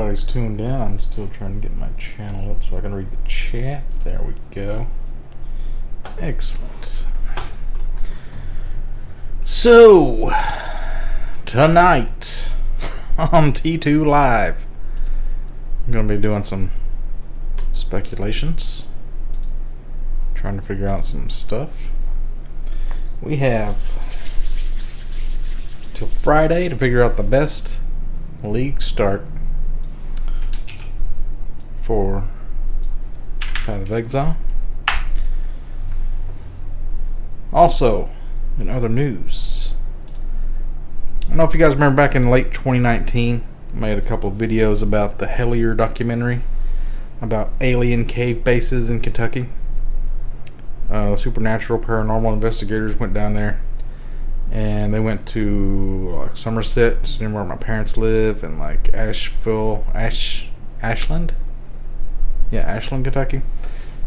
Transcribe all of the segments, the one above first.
everybody's tuned in. I'm still trying to get my channel up so I can read the chat. There we go. Excellent. So, tonight on T2 Live, I'm going to be doing some speculations. Trying to figure out some stuff. We have till Friday to figure out the best league start for Path of Exile. Also, in other news, I don't know if you guys remember back in late 2019, I made a couple of videos about the Hellier documentary about alien cave bases in Kentucky. Supernatural paranormal investigators went down there, and they went to like Somerset, just near where my parents live, and like Ashland, Kentucky.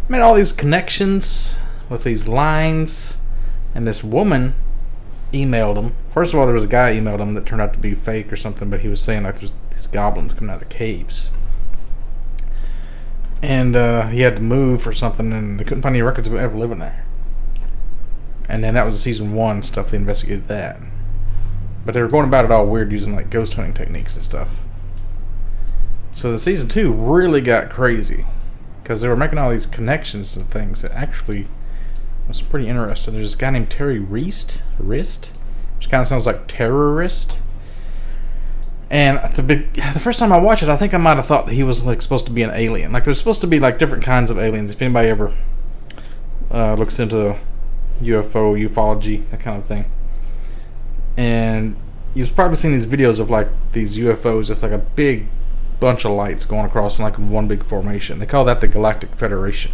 Made all these connections with these lines, and this woman emailed them. First of all, there was a guy emailed them that turned out to be fake or something, but he was saying like there's these goblins coming out of the caves. And he had to move or something, and they couldn't find any records of ever living there. And then that was the season 1 stuff. They investigated that, but they were going about it all weird, using like ghost hunting techniques and stuff. So the season 2 really got crazy because they were making all these connections and things that actually was pretty interesting. There's this guy named Terry Rist, which kind of sounds like terrorist. And the first time I watched it, I think I might have thought that he was like supposed to be an alien. Like there's supposed to be like different kinds of aliens. If anybody ever looks into UFO, ufology, that kind of thing, and you've probably seen these videos of like these UFOs, just like a big bunch of lights going across in like one big formation. They call that the Galactic Federation.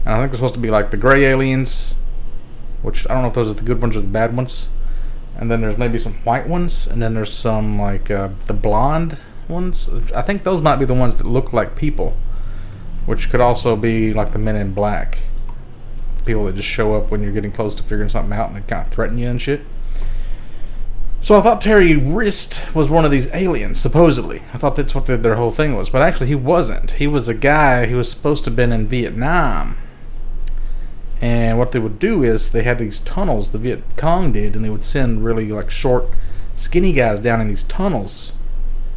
And I think they're supposed to be like the gray aliens, which I don't know if those are the good ones or the bad ones. And then there's maybe some white ones, and then there's some like the blonde ones. I think those might be the ones that look like people, which could also be like the Men in Black, people that just show up when you're getting close to figuring something out and they kind of threaten you and shit. So I thought Terry Rist was one of these aliens, supposedly. I thought that's what their whole thing was, but actually he wasn't. He was a guy who was supposed to have been in Vietnam. And what they would do is they had these tunnels, the Viet Cong did, and they would send really like short, skinny guys down in these tunnels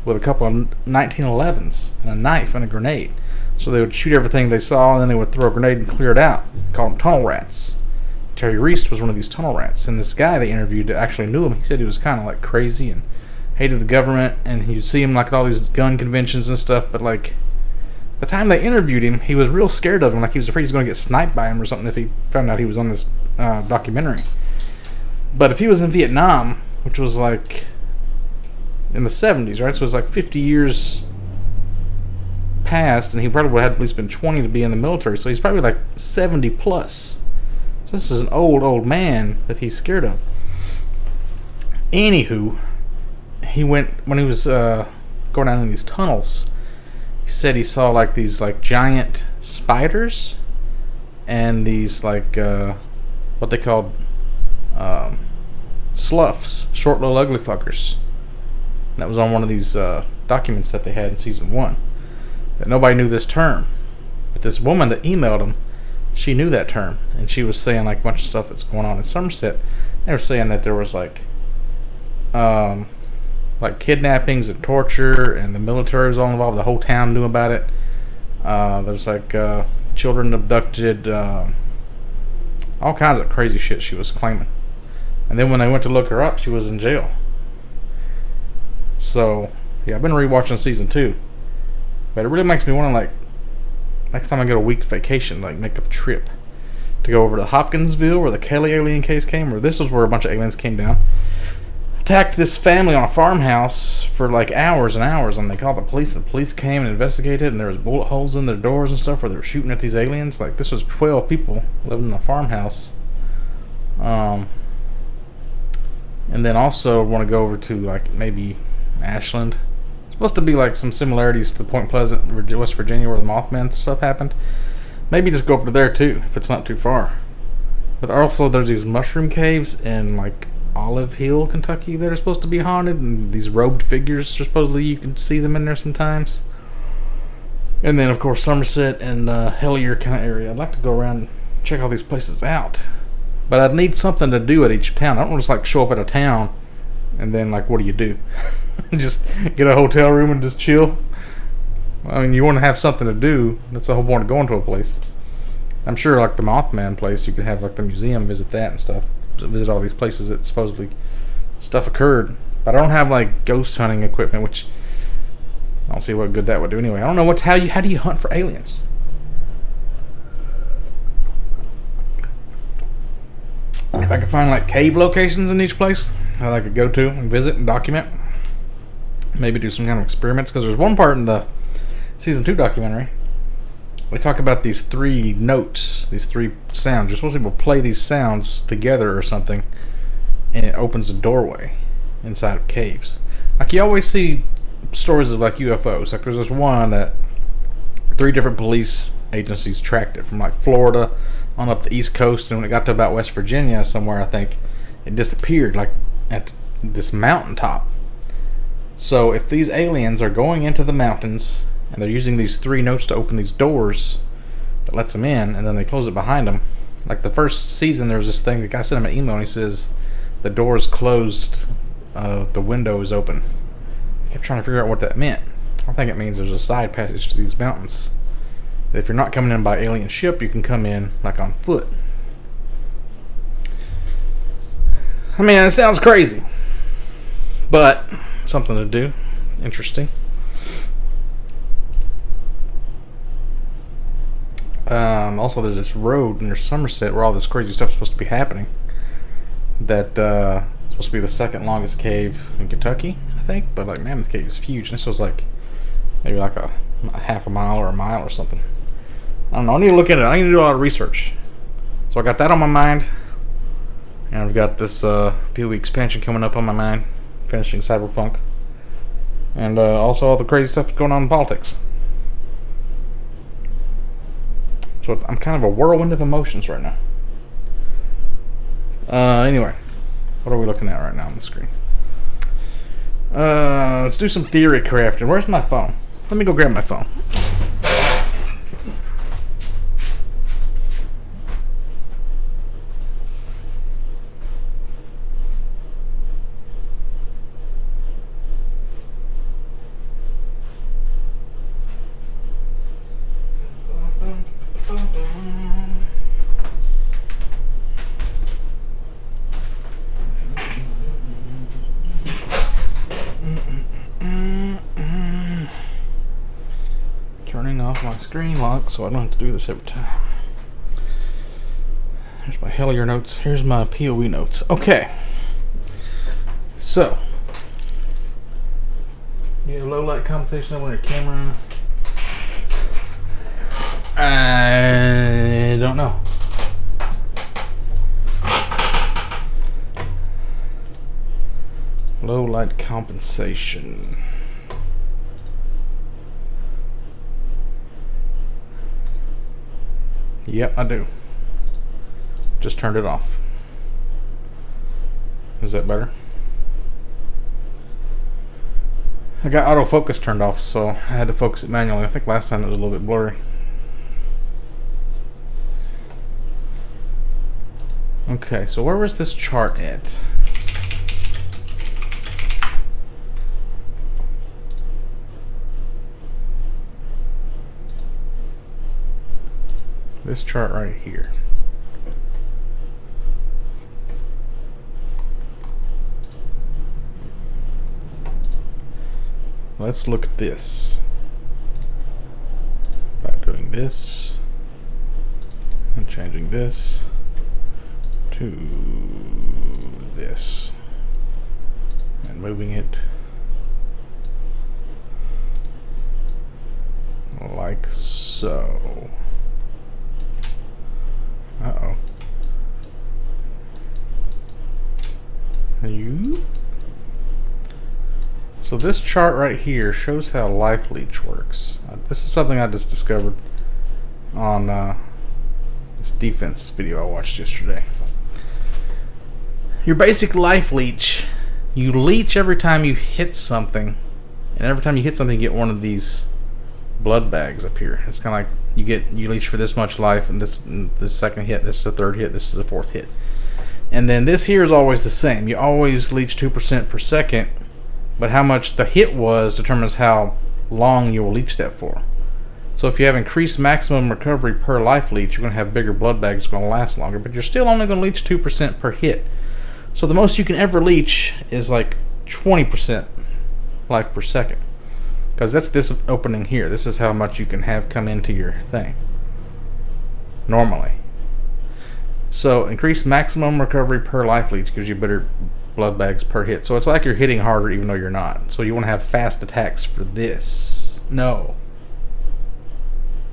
with a couple of 1911s and a knife and a grenade. So they would shoot everything they saw, and then they would throw a grenade and clear it out. Called them tunnel rats. Terry Rist was one of these tunnel rats, and this guy they interviewed that actually knew him, he said he was kind of like crazy and hated the government, and you'd see him like at all these gun conventions and stuff, but like the time they interviewed him, he was real scared of him, like he was afraid he was going to get sniped by him or something if he found out he was on this documentary. But if he was in Vietnam, which was like in the 70s, right, so it was like 50 years past, and he probably would have at least been 20 to be in the military, so he's probably like 70 plus. So this is an old man that he's scared of. Anywho, he went, when he was going down in these tunnels, he said he saw like these like giant spiders and these like what they called sloughs, short little ugly fuckers. And that was on one of these documents that they had in season 1. But nobody knew this term. But this woman that emailed him, she knew that term, and she was saying like a bunch of stuff that's going on in Somerset. They were saying that there was like kidnappings and torture, and the military was all involved. The whole town knew about it. There's like children abducted, all kinds of crazy shit she was claiming. And then when they went to look her up, she was in jail. So yeah, I've been rewatching season 2, but it really makes me want to like next time I get a week vacation, like make a trip to go over to Hopkinsville where the Kelly alien case came, or this was where a bunch of aliens came down, attacked this family on a farmhouse for like hours and hours, and they called the police. The police came and investigated, and there was bullet holes in their doors and stuff where they were shooting at these aliens. Like this was 12 people living in a farmhouse. And then also want to go over to like maybe Ashland. It's supposed to be like some similarities to Point Pleasant, West Virginia, where the Mothman stuff happened. Maybe just go over there too if it's not too far. But also there's these mushroom caves in like Olive Hill, Kentucky that are supposed to be haunted, and these robed figures are supposedly you can see them in there sometimes. And then of course Somerset and Hellier kind of area. I'd like to go around and check all these places out, but I'd need something to do at each town. I don't just like show up at a town and then like what do? Just get a hotel room and just chill? I mean, you want to have something to do. That's the whole point of going to a place. I'm sure like the Mothman place, you could have like the museum, visit that and stuff. Visit all these places that supposedly stuff occurred. But I don't have like ghost hunting equipment, which I don't see what good that would do anyway. I don't know how do you hunt for aliens? If I could find like cave locations in each place that I could go to and visit and document, maybe do some kind of experiments. Because there's one part in the season 2 documentary, we talk about these 3 notes, these 3 sounds. You're supposed to be able to play these sounds together or something, and it opens a doorway inside of caves. Like you always see stories of like UFOs. Like there's this one that 3 different police agencies tracked it from like Florida on up the East Coast, and when it got to about West Virginia somewhere, I think, it disappeared like at this mountaintop. So if these aliens are going into the mountains and they're using these 3 notes to open these doors that lets them in, and then they close it behind them. Like the first season, there was this thing, the guy sent him an email and he says, the door's closed, the window is open. I kept trying to figure out what that meant. I think it means there's a side passage to these mountains. If you're not coming in by alien ship, you can come in like on foot. I mean, it sounds crazy, but something to do. Interesting. Also, there's this road near Somerset where all this crazy stuff is supposed to be happening. That it's supposed to be the 2nd longest cave in Kentucky, I think. But like, Mammoth Cave is huge. And this was like maybe like a half a mile or a mile or something. I don't know. I need to look into it. I need to do a lot of research. So I got that on my mind, and I've got this PoE expansion coming up on my mind, finishing Cyberpunk, and also all the crazy stuff going on in politics. So I'm kind of a whirlwind of emotions right now. Anyway, what are we looking at right now on the screen? Let's do some theory crafting. Where's my phone? Let me go grab my phone. Turning off my screen lock so I don't have to do this every time. Here's my Hellier notes. Here's my PoE notes. Okay. So, you have low light compensation over your camera. I don't know. Low light compensation. Yep, I do. Just turned it off. Is that better? I got autofocus turned off, so I had to focus it manually. I think last time it was a little bit blurry. Okay, so where was this chart at? This chart right here. Let's look at this. By doing this and changing this to this and moving it like so. Uh-oh. So this chart right here shows how life leech works. This is something I just discovered on this defense video I watched yesterday. your basic life leech, you leech every time you hit something, and every time you hit something, you get one of these blood bags up here. It's kind of like you leech for this much life, and this second hit, this is the third hit, this is the fourth hit. And then this here is always the same. You always leech 2% per second, but how much the hit was determines how long you will leech that for. So if you have increased maximum recovery per life leech, you're going to have bigger blood bags that's going to last longer, but you're still only going to leech 2% per hit. So the most you can ever leech is like 20% life per second. Because that's this opening here. This is how much you can have come into your thing. Normally. So increased maximum recovery per life leech gives you better blood bags per hit. So it's like you're hitting harder even though you're not. So you want to have fast attacks for this. No.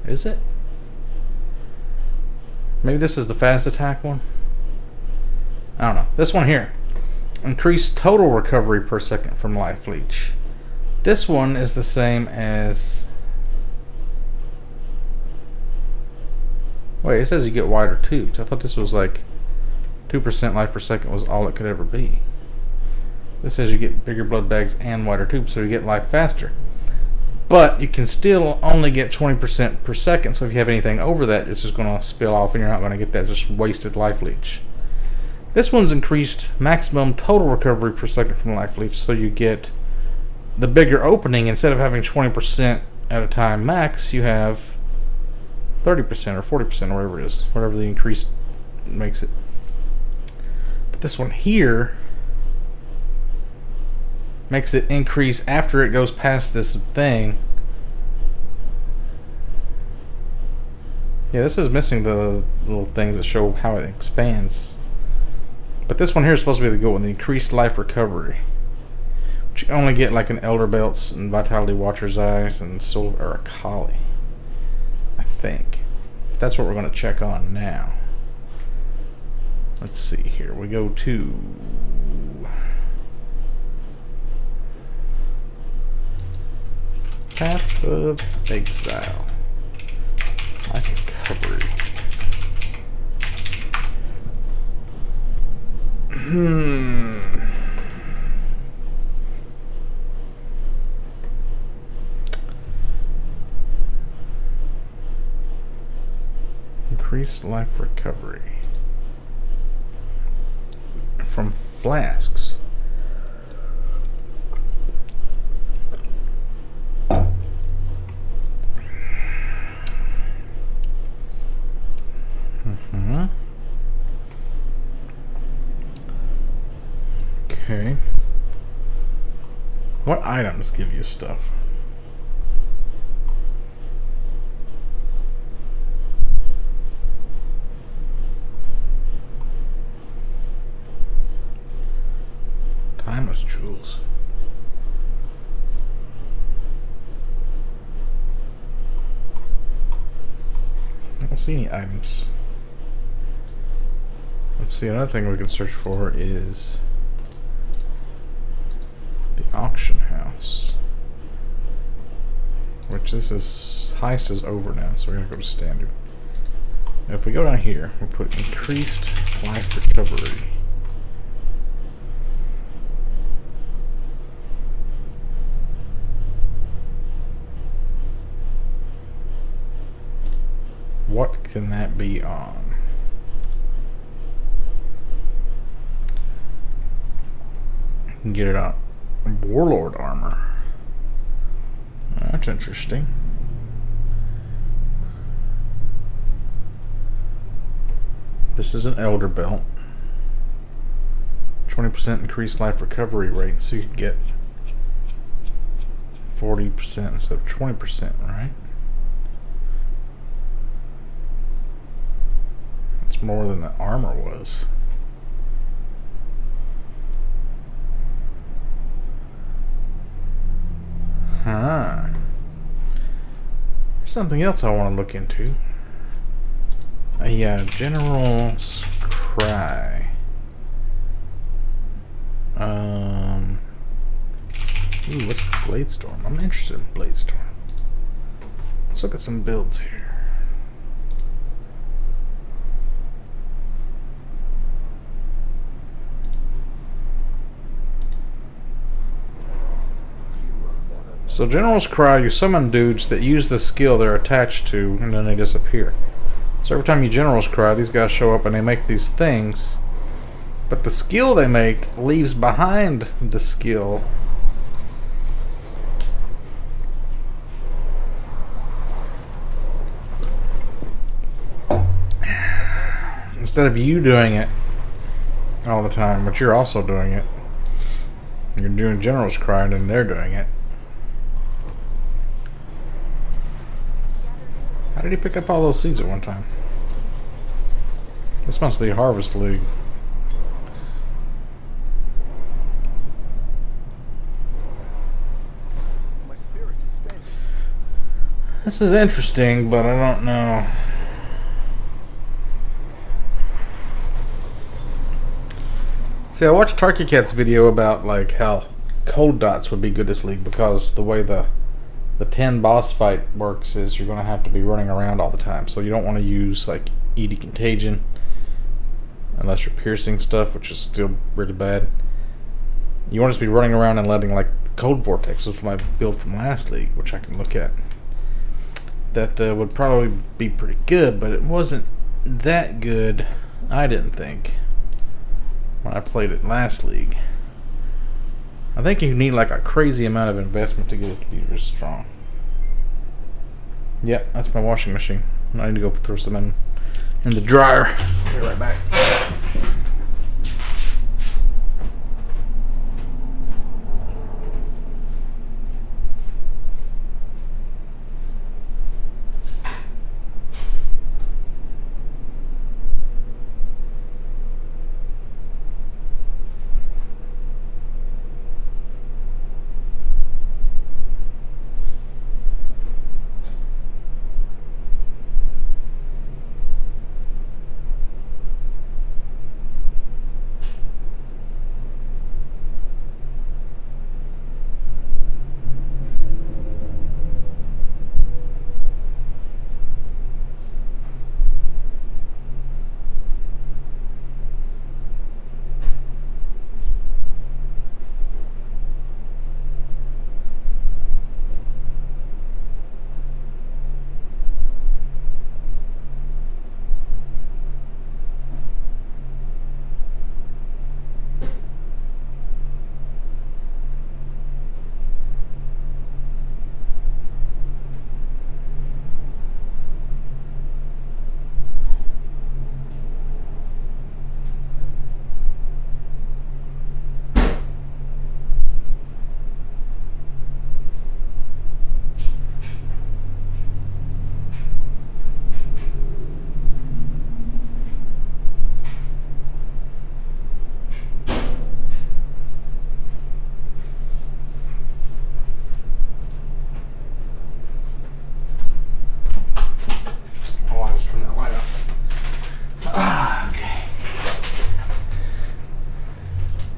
Is it? Maybe this is the fast attack one? I don't know. This one here. Increased total recovery per second from life leech. This one is the same as... Wait, it says you get wider tubes. I thought this was like 2% life per second was all it could ever be. This says you get bigger blood bags and wider tubes, so you get life faster. But you can still only get 20% per second, so if you have anything over that, it's just going to spill off and you're not going to get that just wasted life leech. This one's increased maximum total recovery per second from life leech, so you get the bigger opening. Instead of having 20% at a time max, you have 30% or 40% or whatever it is, whatever the increase makes it. But this one here makes it increase after it goes past this thing. Yeah, this is missing the little things that show how it expands. But this one here is supposed to be the good one, the increased life recovery. But you only get like an Elder Belts and Vitality Watcher's Eyes and Soul or a Collie, I think. That's what we're going to check on now. Let's see here. We go to Path of Exile. Life recovery. Increased life recovery from flasks. Okay. What items give you stuff? Timeless jewels. I don't see any items. Let's see, another thing we can search for is the auction house. Which this is, heist is over now, so we're gonna go to standard. Now if we go down here, we'll put increased life recovery. What can that be on? You can get it on Warlord armor. That's interesting. This is an Elder Belt. 20% increased life recovery rate, so you can get 40% instead of 20%, right? It's more than the armor was. Huh. There's something else I want to look into. A general scry. Ooh, what's Bladestorm? I'm interested in Bladestorm. Let's look at some builds here. So General's Cry, you summon dudes that use the skill they're attached to, and then they disappear. So every time you General's Cry, these guys show up and they make these things, but the skill they make leaves behind the skill. Instead of you doing it all the time, but you're also doing it. You're doing General's Cry and then they're doing it. How did he pick up all those seeds at one time? This must be Harvest League. My spirit is spent. This is interesting, but I don't know. See, I watched Tarky Cat's video about like how cold dots would be good this league because the way the 10 boss fight works is you're going to have to be running around all the time. So you don't want to use like ED Contagion unless you're piercing stuff, which is still really bad. You want to just be running around and letting like Cold Vortex, which was my build from last league, which I can look at. That would probably be pretty good, but it wasn't that good, I didn't think, when I played it last league. I think you need like a crazy amount of investment to get it to be really strong. Yep, that's my washing machine. I need to go throw some in the dryer. I'll be right back.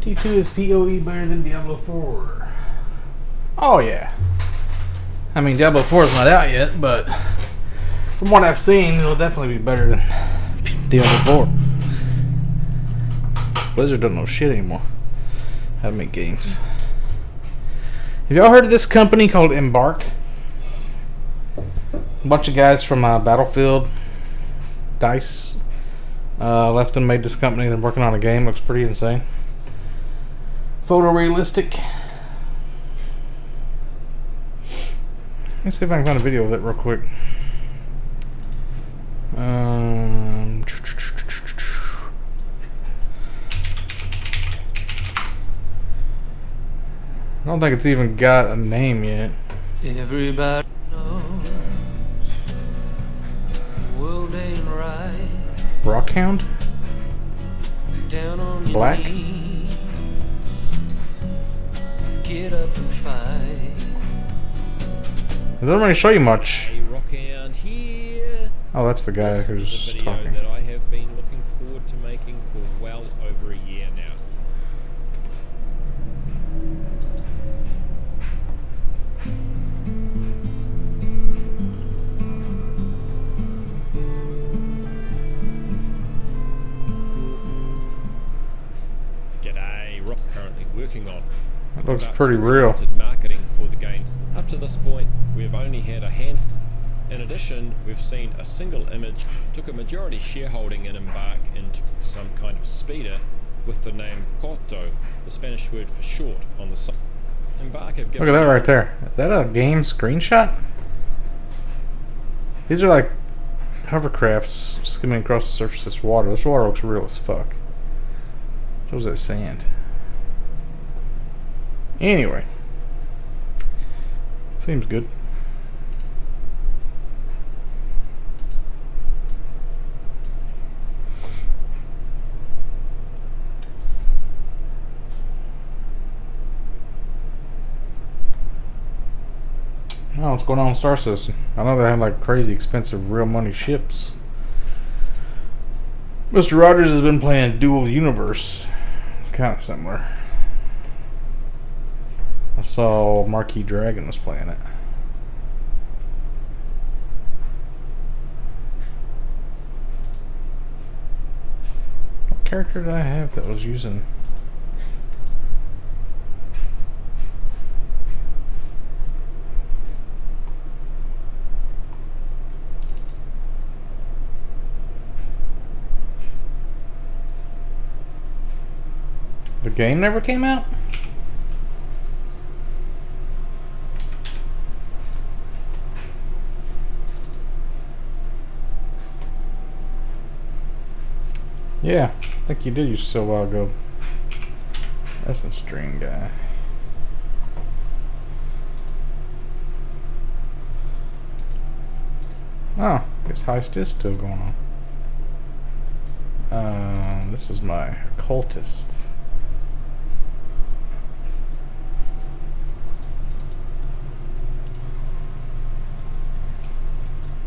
T2 is PoE better than Diablo 4? Oh yeah. I mean, Diablo 4 is not out yet, but from what I've seen, it'll definitely be better than Diablo 4. Blizzard don't know shit anymore how to make games. Have y'all heard of this company called Embark? A bunch of guys from Battlefield, DICE, left and made this company. They're working on a game. Looks pretty insane. Photorealistic. Let's see if I can find a video of that real quick. I don't think it's even got a name yet. Everybody knows the world ain't right. Rockhound? Down on your Black? knees, get up and fight. It doesn't really show you much. A Rockhound here. Oh, that's the guy This who's is a video talking. that I have been looking forward to making for well over a year now. G'day, Rock currently working on It looks About pretty to real. limited marketing for the game. Up to this point, we have only had a handful. In addition, we've seen a single image took a majority shareholding in Embark into some kind of speeder with the name Corto, the Spanish word for short, on the side. Embark have Look given at that right there. Is that a game screenshot? These are like hovercrafts skimming across the surface of this water. This water looks real as fuck. So is that sand. Anyway. Seems good. Oh, what's going on in Star Citizen? I know they have like crazy expensive real money ships. Mr. Rogers has been playing Dual Universe. Kind of similar. I saw Marquis Dragon was playing it. What character did I have that was using... The game never came out? Yeah, I think you did use it a while ago. That's a string guy. Oh, I guess heist is still going on. This is my occultist.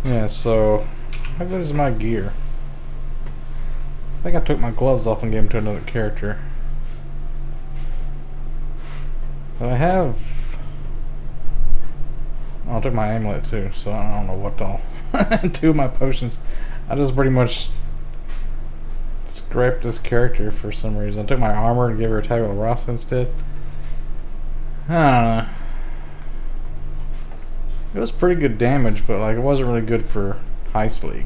Yeah, so how good is my gear? I think I took my gloves off and gave them to another character. But I have... Oh, I took my amulet too, so I don't know what all. 2 of my potions. I just pretty much scraped this character for some reason. I took my armor and gave her a tabula rasa instead. I don't know. It was pretty good damage, but like it wasn't really good for Heist League.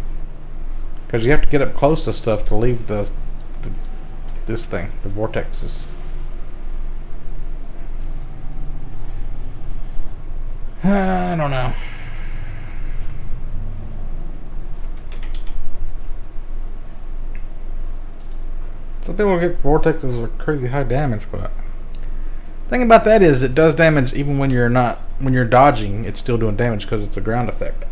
Because you have to get up close to stuff to leave this thing, the vortexes. I don't know. Some people get vortexes with crazy high damage, but the thing about that is it does damage even when you're not, when you're dodging, it's still doing damage because it's a ground effect.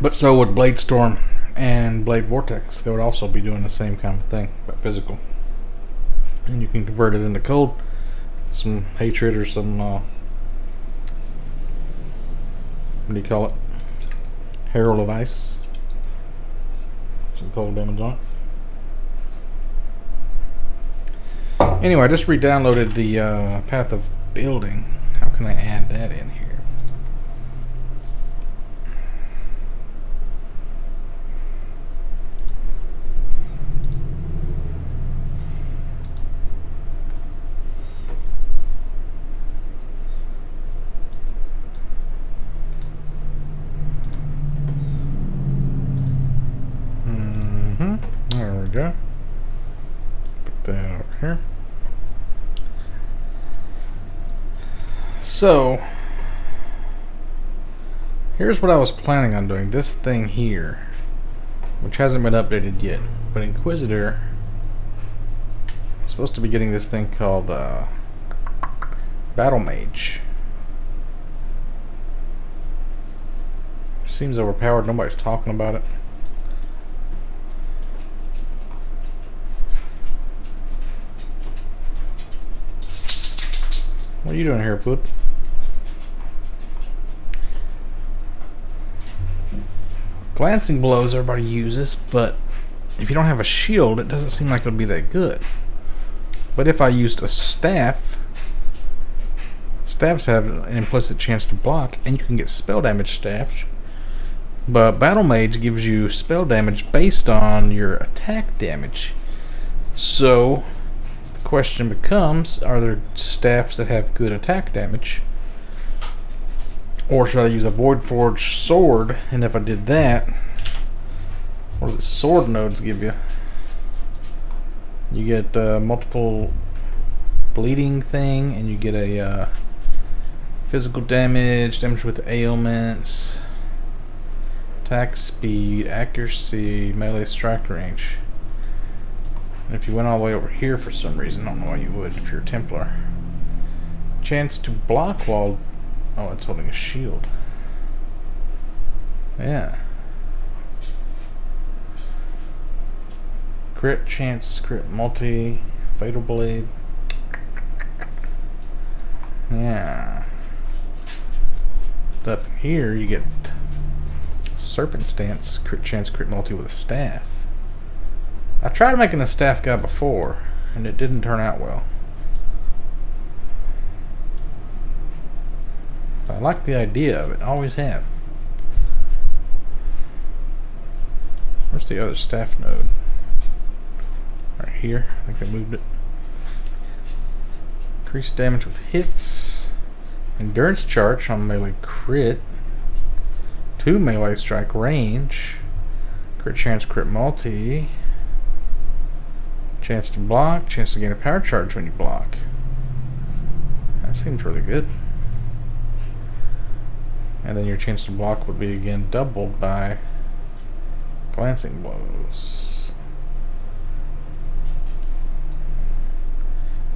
But so would Blade Storm and Blade Vortex. They would also be doing the same kind of thing, but physical. And you can convert it into cold, some hatred or some, what do you call it? Herald of Ice. Some cold damage on it. Anyway, I just re-downloaded the Path of Building. How can I add that in here? There we go. Put that over here. So, here's what I was planning on doing. This thing here, which hasn't been updated yet, but Inquisitor is supposed to be getting this thing called Battle Mage. Seems overpowered. Nobody's talking about it. What are you doing here, Put? Glancing blows everybody uses, but if you don't have a shield, it doesn't seem like it would be that good. But if I used a staff, staffs have an implicit chance to block, and you can get spell damage staffs. But Battle Mage gives you spell damage based on your attack damage. So, question becomes, are there staffs that have good attack damage? Or should I use a Void Forge sword? And if I did that, what do the sword nodes give you? You get multiple bleeding thing, and you get a physical damage, damage with ailments, attack speed, accuracy, melee strike range. And if you went all the way over here for some reason, I don't know why you would if you're a Templar. Chance to block while... Oh, it's holding a shield. Yeah. Crit chance, crit multi, fatal blade. Yeah. Up here you get serpent stance, crit chance, crit multi with a staff. I tried making a staff guy before, and it didn't turn out well. I like the idea of it, always have. Where's the other staff node? Right here, I think I moved it. Increased damage with hits. Endurance charge on melee crit. 2 melee strike range. Crit chance, crit multi. Chance to block, chance to gain a power charge when you block. That seems really good. And then your chance to block would be again doubled by glancing blows.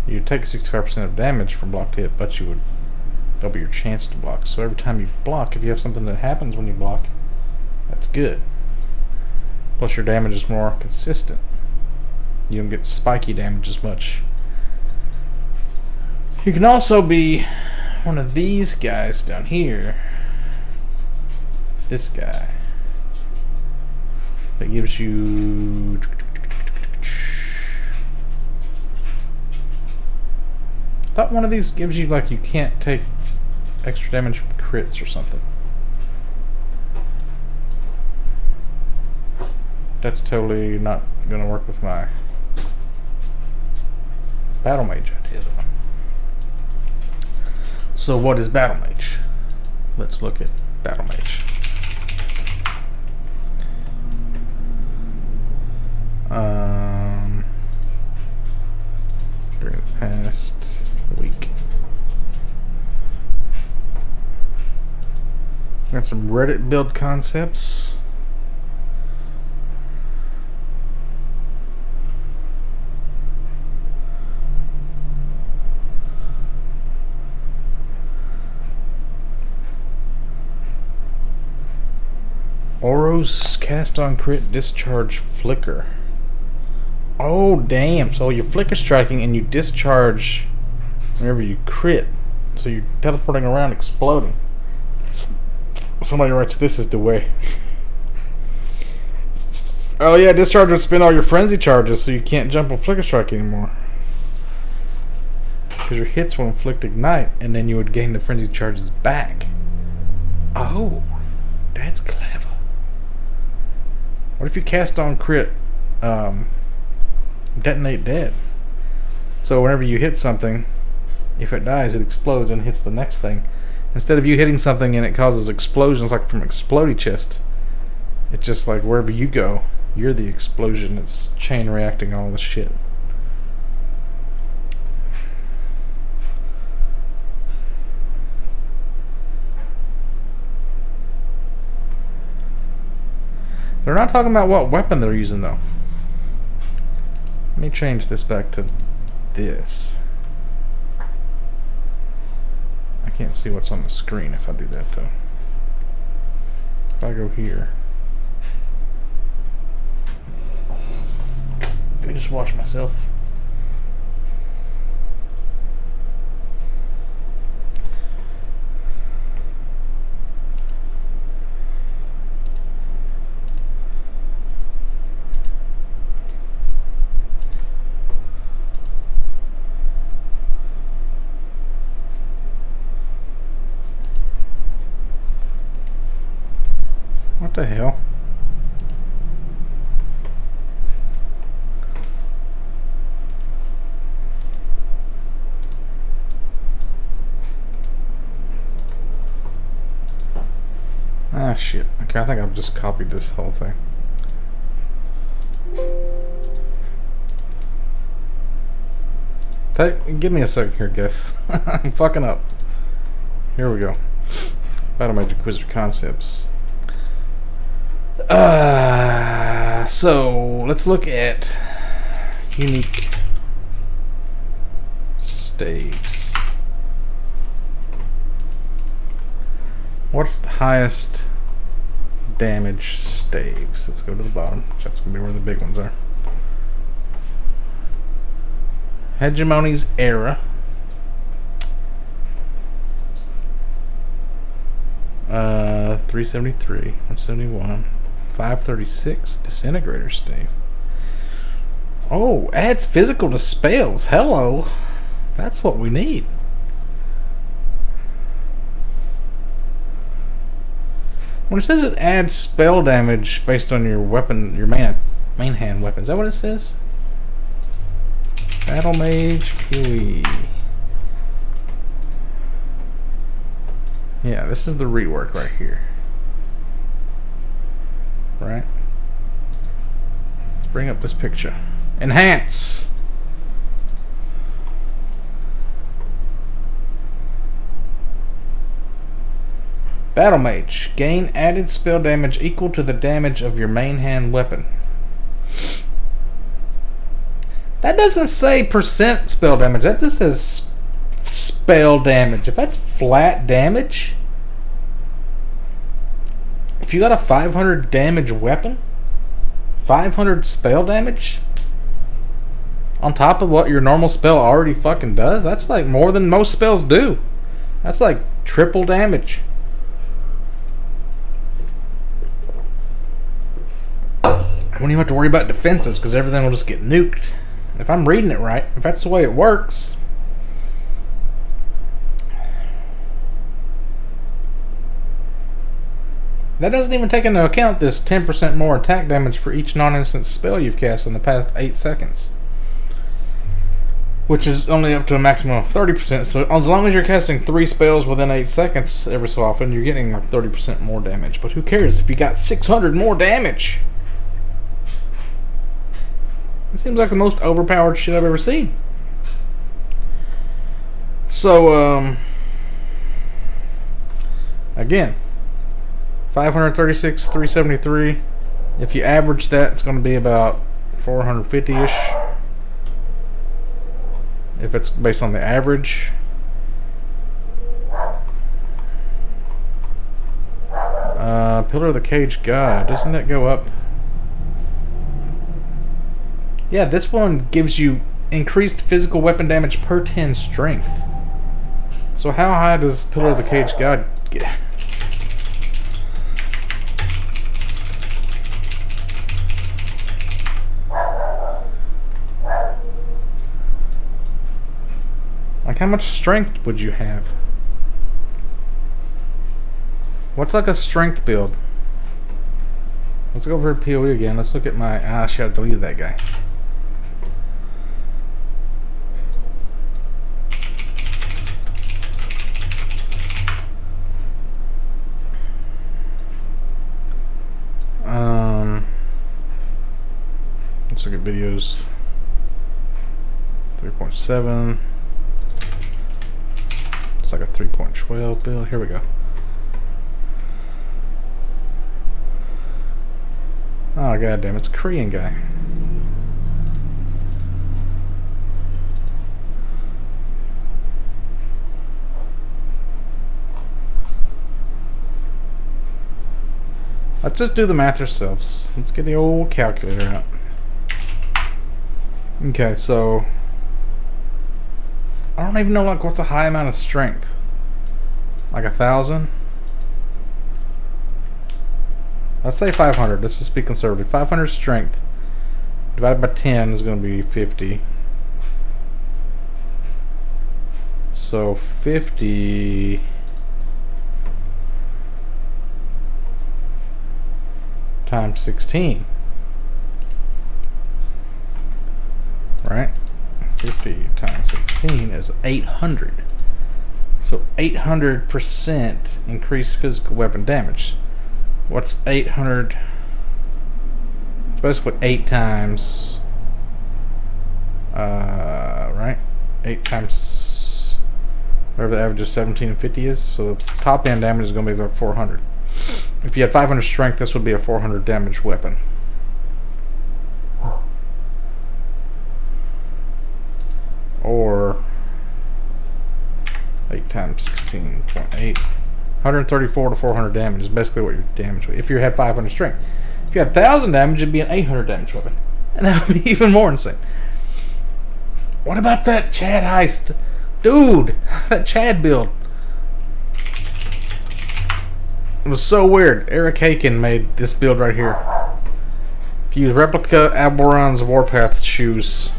You'd take 65% of damage from blocked hit, but you would double your chance to block. So every time you block, if you have something that happens when you block, that's good. Plus your damage is more consistent. You don't get spiky damage as much. You can also be one of these guys down here. This guy. That gives you... I thought one of these gives you, like, you can't take extra damage from crits or something. That's totally not going to work with my Battle Mage idea, though. So what is Battle Mage? Let's look at Battle Mage. During the past week. Got some Reddit build concepts. Oros cast on crit discharge flicker. Oh damn, so you're flicker striking and you discharge whenever you crit. So you're teleporting around exploding. Somebody writes this is the way. Oh yeah, discharge would spend all your frenzy charges so you can't jump on flicker strike anymore. Because your hits will inflict ignite and then you would gain the frenzy charges back. Oh, that's clever. What if you cast on crit detonate dead? So whenever you hit something, if it dies, it explodes and hits the next thing. Instead of you hitting something and it causes explosions like from explodey chest, it's just like wherever you go, you're the explosion. It's chain reacting all the shit. They're not talking about what weapon they're using though. Let me change this back to this. I can't see what's on the screen if I do that though. If I go here. Let me just watch myself. What the hell? Okay, I think I've just copied this whole thing. Give me a second here, guys. I'm fucking up. Here we go. Battle Magic Wizard Concepts. So let's look at unique staves. What's the highest damage staves? Let's go to the bottom. That's gonna be where the big ones are. Hegemony's Era. 373, 171, 536, Disintegrator stave. Oh, adds physical to spells. Hello. That's what we need. When it says it adds spell damage based on your weapon, your main hand weapon, is that what it says? Battle Mage PoE. Yeah, this is the rework right here. Right? Let's bring up this picture. Enhance! Battle Mage. Gain added spell damage equal to the damage of your main hand weapon. That doesn't say percent spell damage. That just says spell damage. If that's flat damage, if you got a 500 damage weapon, 500 spell damage on top of what your normal spell already fucking does, that's like more than most spells do. That's like triple damage. I won't even have to worry about defenses because everything will just get nuked. If I'm reading it right, if that's the way it works. That doesn't even take into account this 10% more attack damage for each non-instant spell you've cast in the past 8 seconds. Which is only up to a maximum of 30%. So as long as you're casting 3 spells within 8 seconds every so often, you're getting like 30% more damage. But who cares if you got 600 more damage? It seems like the most overpowered shit I've ever seen. So, again, 536, 373. If you average that, it's going to be about 450-ish. If it's based on the average. Pillar of the Cage God. Doesn't that go up? Yeah, this one gives you increased physical weapon damage per 10 strength. So how high does Pillar of the Cage God get? Like, how much strength would you have? What's like a strength build? Let's go over to PoE again. Let's look at my... Ah, shit, I deleted that guy. Let's look at videos. 3.7. It's like a 3.12 build. Here we go. Oh, goddamn, it's a Korean guy. Let's just do the math ourselves. Let's get the old calculator out. Okay, so I don't even know, like, what's a high amount of strength? Like 1,000? Let's say 500. Let's just be conservative. 500 strength divided by 10 is going to be 50. So 50 times 16. Right? 50 times 16 is 800. So 800% increased physical weapon damage. What's 800? It's basically 8 times. Right? 8 times whatever the average of 1750 is. So the top end damage is going to be about 400. If you had 500 strength, this would be a 400 damage weapon. Or 8 times 16.8. 134 to 400 damage is basically what your damage would be if you had 500 strength. If you had 1,000 damage, it'd be an 800 damage weapon. And that would be even more insane. What about that Chad heist? Dude, that Chad build. It was so weird. Eric Haken made this build right here. If you use replica Alboron's Warpath shoes.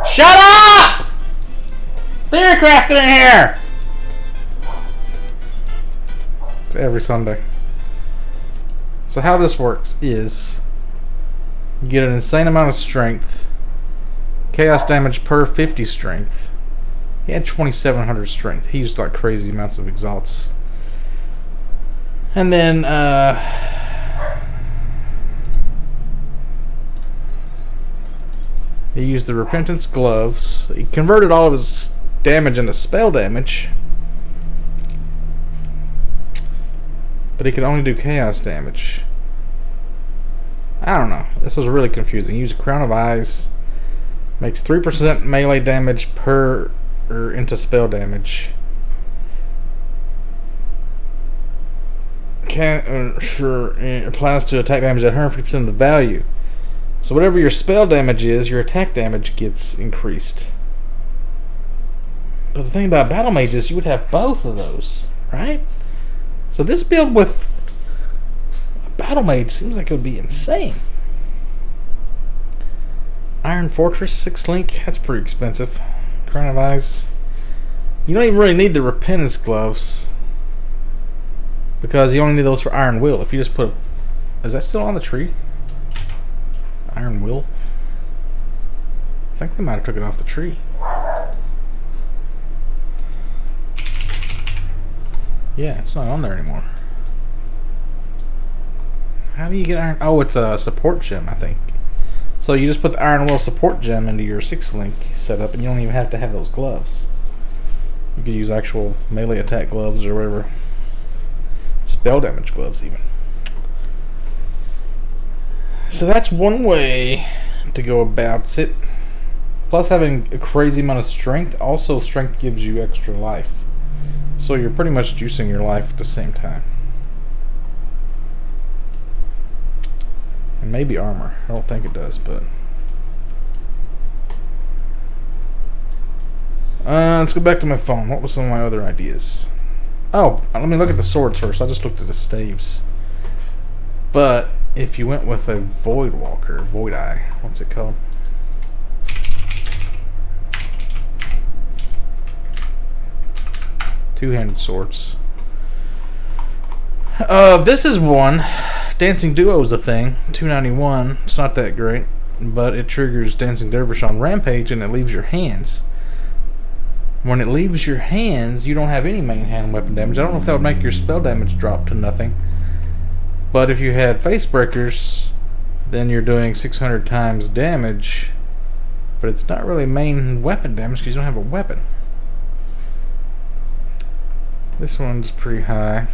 Shut up! Theorycrafting in here! It's every Sunday. So how this works is you get an insane amount of strength. Chaos damage per 50 strength. He had 2,700 strength. He used like crazy amounts of exalts. And then he used the Repentance gloves. He converted all of his damage into spell damage. But he could only do chaos damage. I don't know. This was really confusing. He used Crown of Eyes. Makes 3% melee damage per into spell damage. It applies to attack damage at 150% of the value. So whatever your spell damage is, your attack damage gets increased. But the thing about Battle Mage is you would have both of those, right? So this build with a Battle Mage seems like it would be insane. Iron Fortress 6 link, that's pretty expensive. Crown of Eyes. You don't even really need the Repentance gloves because you only need those for Iron Will. If you just put, is that still on the tree? Iron Will? I think they might have took it off the tree. Yeah, it's not on there anymore. How do you get Iron? Oh, it's a support gem, I think. So you just put the Iron Will support gem into your 6-link setup, and you don't even have to have those gloves. You could use actual melee attack gloves or whatever. Spell damage gloves, even. So that's one way to go about it. Plus, having a crazy amount of strength, also strength gives you extra life. So you're pretty much juicing your life at the same time. And maybe armor. I don't think it does, but... let's go back to my phone. What were some of my other ideas? Oh, let me look at the swords first. I just looked at the staves. But if you went with a Void Walker, Void Eye, what's it called? Two-handed swords. This is one. Dancing Duo is a thing. 291. It's not that great, but it triggers Dancing Dervish on Rampage and it leaves your hands. When it leaves your hands, you don't have any main hand weapon damage. I don't know if that would make your spell damage drop to nothing. But if you had Face Breakers, then you're doing 600 times damage. But it's not really main weapon damage because you don't have a weapon. This one's pretty high.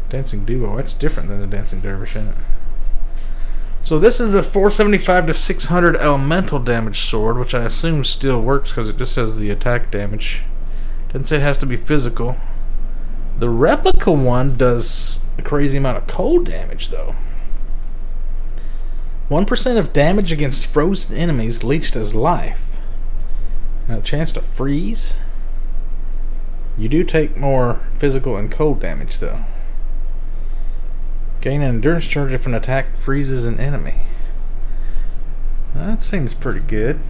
Dancing Duo, that's different than the Dancing Dervish, isn't it? So this is the 475 to 600 elemental damage sword, which I assume still works because it just says the attack damage. Doesn't say it has to be physical. The replica one does a crazy amount of cold damage, though. 1% of damage against frozen enemies leached as life. Now, a chance to freeze. You do take more physical and cold damage, though. Gain an endurance charge if an attack freezes an enemy. That seems pretty good.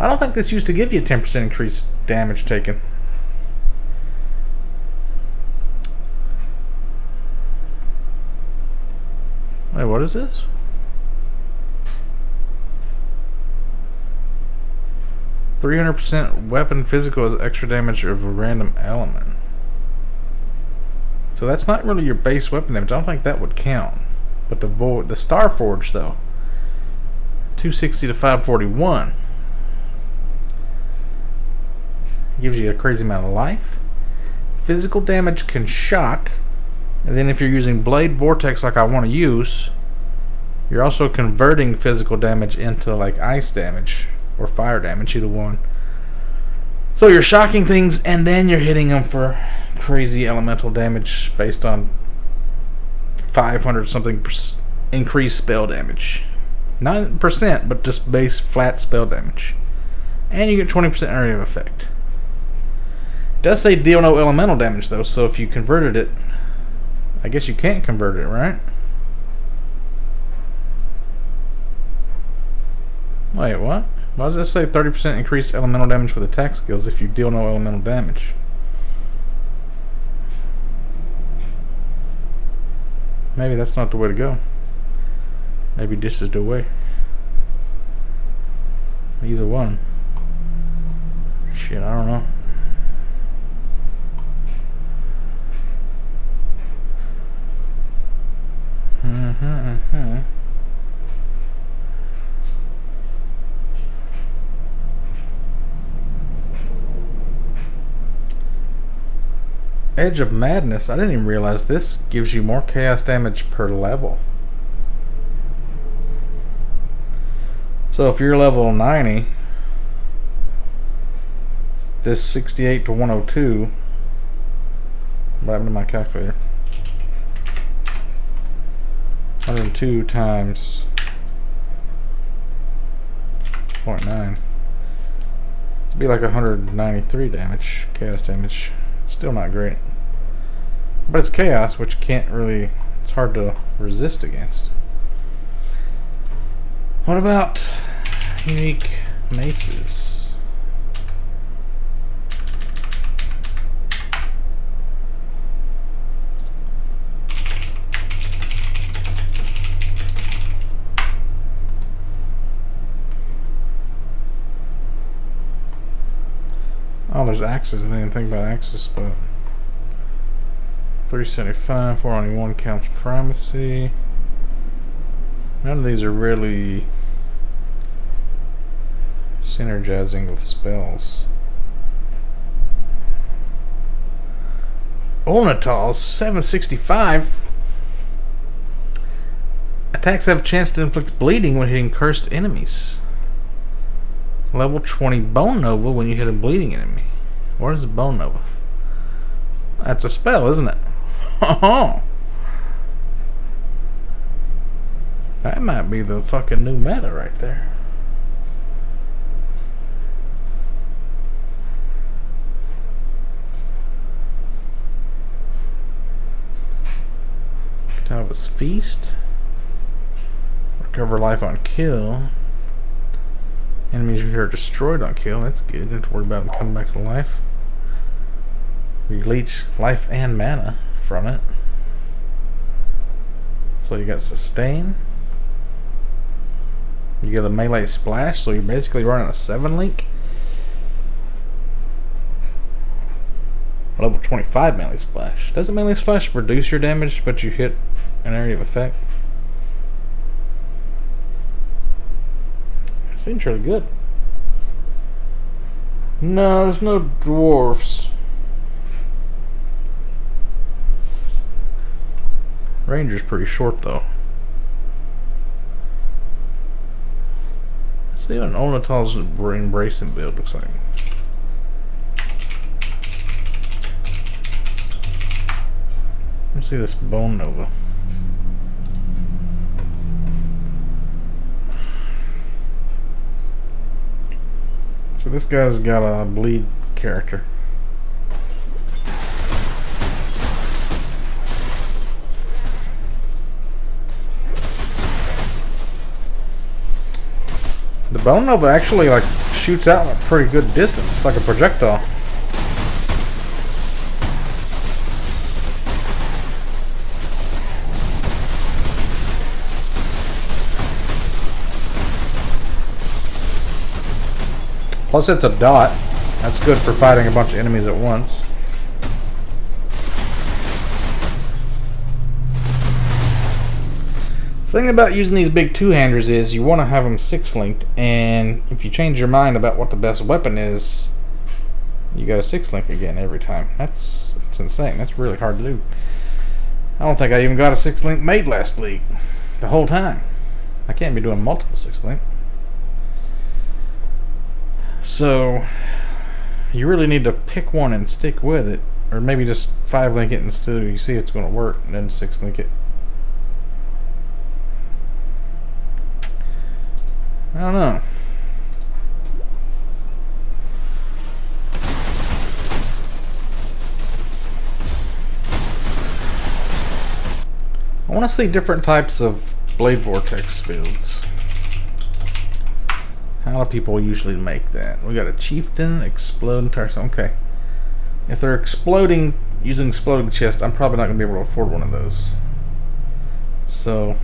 I don't think this used to give you a 10% increased damage taken. Wait, what is this? 300% weapon physical as extra damage of a random element. So that's not really your base weapon damage. I don't think that would count. But the Starforge though, 260 to 541, gives you a crazy amount of life. Physical damage can shock, and then if you're using Blade Vortex like I want to use, you're also converting physical damage into like ice damage or fire damage, either one. So you're shocking things and then you're hitting them for crazy elemental damage based on 500 something increased spell damage. Not percent, but just base flat spell damage. And you get 20% area of effect. It does say deal no elemental damage though, so if you converted it, I guess you can't convert it, right? Wait, what? Why does that say 30% increased elemental damage with attack skills if you deal no elemental damage? Maybe that's not the way to go. Maybe this is the way. Either one. Shit, I don't know. Edge of Madness. I didn't even realize this gives you more chaos damage per level. So if you're level 90, this 68 to 102. What happened to my calculator? 102 times 0.9. It'd be like 193 damage, chaos damage. Still not great. But it's chaos, which can't really, it's hard to resist against. What about unique maces? Oh, there's axes. I didn't think about axes, but 375, 491 counts primacy. None of these are really synergizing with spells. Ornithals, 765. Attacks have a chance to inflict bleeding when hitting cursed enemies. Level 20 Bone Nova when you hit a bleeding enemy. What is a Bone Nova? That's a spell, isn't it? That might be the fucking new meta right there. Catalyst Feast. Recover life on kill. Enemies you hear are destroyed on kill. That's good. You don't have to worry about them coming back to life. You leech life and mana from it. So you got sustain. You get a melee splash, so you're basically running a 7-link. Level 25 melee splash. Doesn't melee splash reduce your damage, but you hit an area of effect? Seems really good. No, there's no dwarfs. Ranger's pretty short though. Let's see what an Ornithals embracing build looks like. Let's see this Bone Nova. So this guy's got a bleed character. The Bone Nova actually like shoots out a pretty good distance. It's like a projectile. Plus it's a dot. That's good for fighting a bunch of enemies at once. The thing about using these big two-handers is you want to have them 6-linked, and if you change your mind about what the best weapon is, you got a 6-link again every time. That's insane. That's really hard to do. I don't think I even got a 6-link made last week. The whole time. I can't be doing multiple 6-link. So you really need to pick one and stick with it, or maybe just 5-link it until you see it's going to work, and then 6-link it. I don't know. I want to see different types of blade vortex fields. How do people usually make that? We got a chieftain, explode entire. Okay. If they're exploding using exploding chest, I'm probably not going to be able to afford one of those. So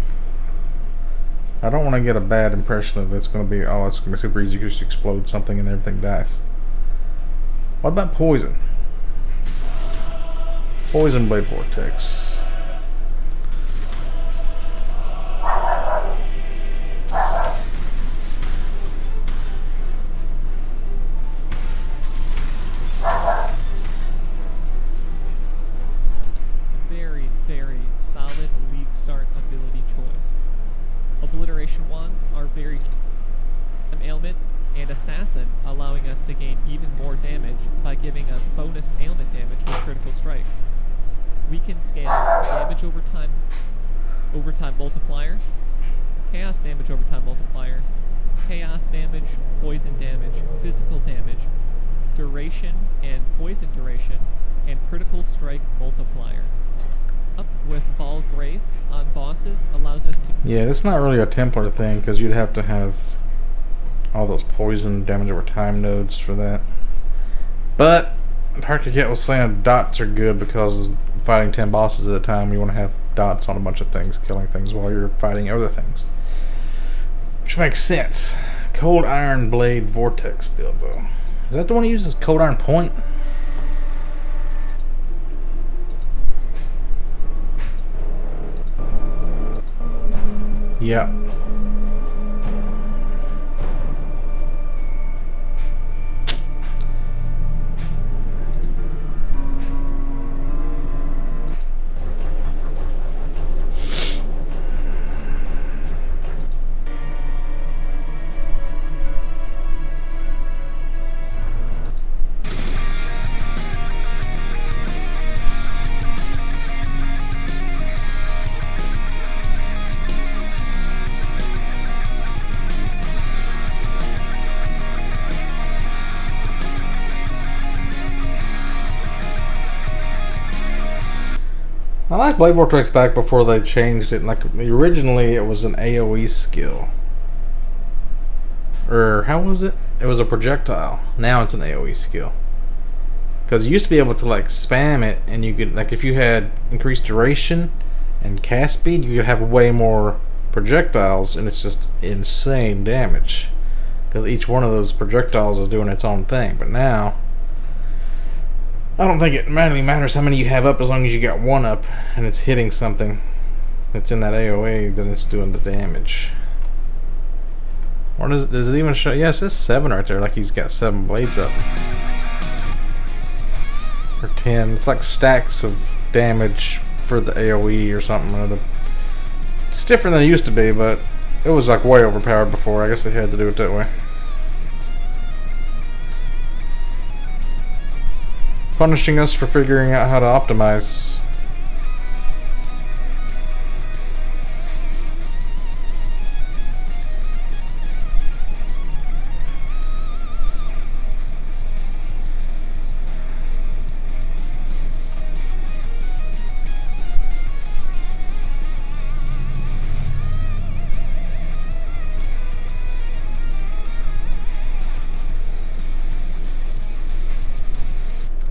I don't want to get a bad impression of it's going to be, oh, it's going to be super easy. You just explode something and everything dies. What about poison? Poison blade vortex. Very solid league start ability choice. Obliteration wands are very ailment and assassin, allowing us to gain even more damage by giving us bonus ailment damage with critical strikes. We can scale damage over time multiplier, chaos damage over time multiplier, chaos damage, poison damage, physical damage, duration and poison duration, and critical strike multiplier. Up with Vol Grace on bosses allows us to... Yeah, it's not really a Templar thing, because you'd have to have all those poison damage over time nodes for that. But Tarkaket was saying dots are good because fighting 10 bosses at a time, you want to have dots on a bunch of things, killing things while you're fighting other things. Which makes sense. Cold Iron Blade Vortex build, though. Is that the one that uses Cold Iron Point? Yeah. I like Blade Vortex back before they changed it. Like, originally it was an AoE skill. Or, how was it? It was a projectile. Now it's an AoE skill. Because you used to be able to, like, spam it, and you could, like, if you had increased duration and cast speed, you could have way more projectiles, and it's just insane damage. Because each one of those projectiles is doing its own thing. But now, I don't think it really matters how many you have up, as long as you got one up and it's hitting something that's in that AoE, then it's doing the damage. Or does it even show? Yeah, it says 7 right there, like he's got 7 blades up. Or 10. It's like stacks of damage for the AoE or something or other. It's different than it used to be, but it was like way overpowered before. I guess they had to do it that way. Punishing us for figuring out how to optimize.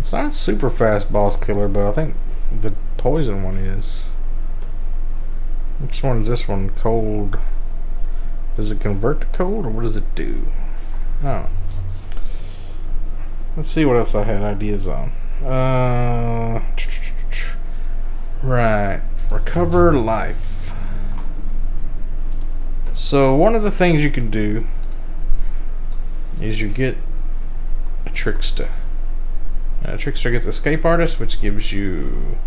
It's not a super fast boss killer, but I think the poison one is. Which one is this one? Cold. Does it convert to cold, or what does it do? Oh. Let's see what else I had ideas on. Right. Recover life. So one of the things you can do is you get a trickster. A trickster gets escape artist, which gives you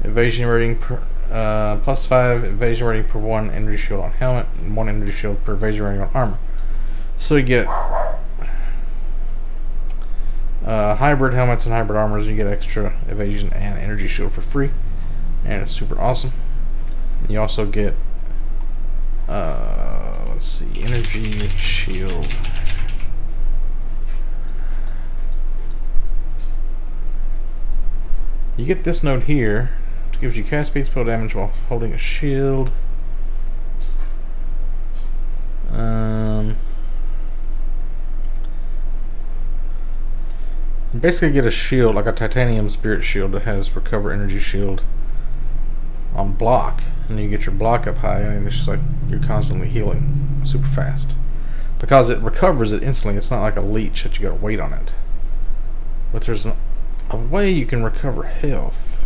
evasion rating per +5 evasion rating per 1 energy shield on helmet and 1 energy shield per evasion rating on armor. So you get hybrid helmets and hybrid armors. You get extra evasion and energy shield for free, and it's super awesome. And you also get let's see, energy shield. You get this node here, which gives you cast speed, spell damage while holding a shield. You basically get a shield, like a titanium spirit shield that has recover energy shield on block, and you get your block up high, and it's just like you're constantly healing super fast. Because it recovers it instantly, it's not like a leech that you gotta wait on it. But there's a way you can recover health.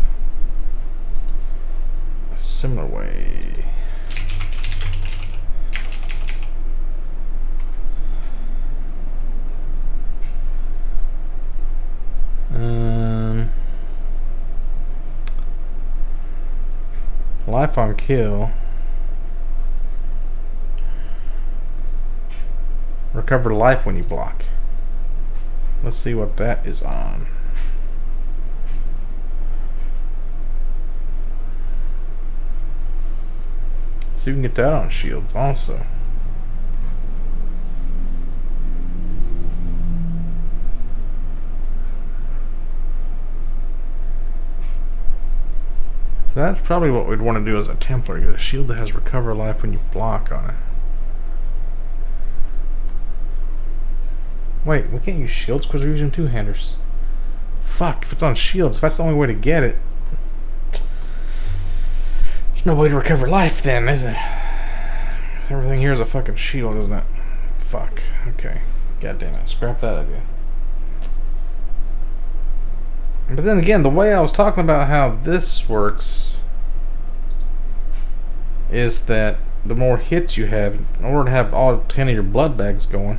A similar way. Life on kill. Recover life when you block. Let's see what that is on. See if we can get that on shields also. So that's probably what we'd want to do as a Templar. Get a shield that has recover life when you block on it. Wait, we can't use shields because we're using two-handers. Fuck, if it's on shields, if that's the only way to get it. There's no way to recover life then, is there? Everything here is a fucking shield, isn't it? Fuck. Okay. God damn it. Scrap that idea. But then again, the way I was talking about how this works is that the more hits you have, in order to have all 10 of your blood bags going,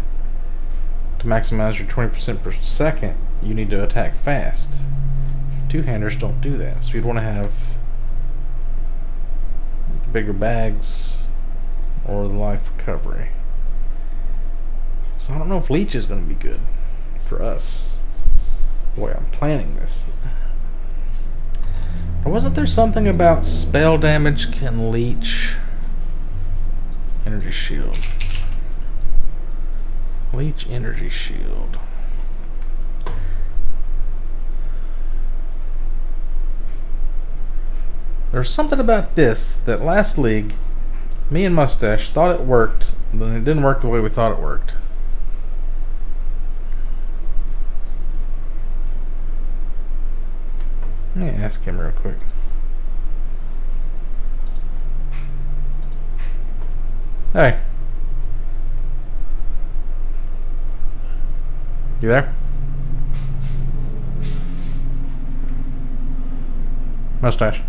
to maximize your 20% per second, you need to attack fast. Two-handers don't do that, so you'd want to have the bigger bags or the life recovery. So I don't know if leech is going to be good for us. The way I'm planning this. Or wasn't there something about spell damage can leech energy shield? Leech energy shield. There's something about this that last league, me and Mustache thought it worked, but then it didn't work the way we thought it worked. Let me ask him real quick. Hey. You there? Mustache.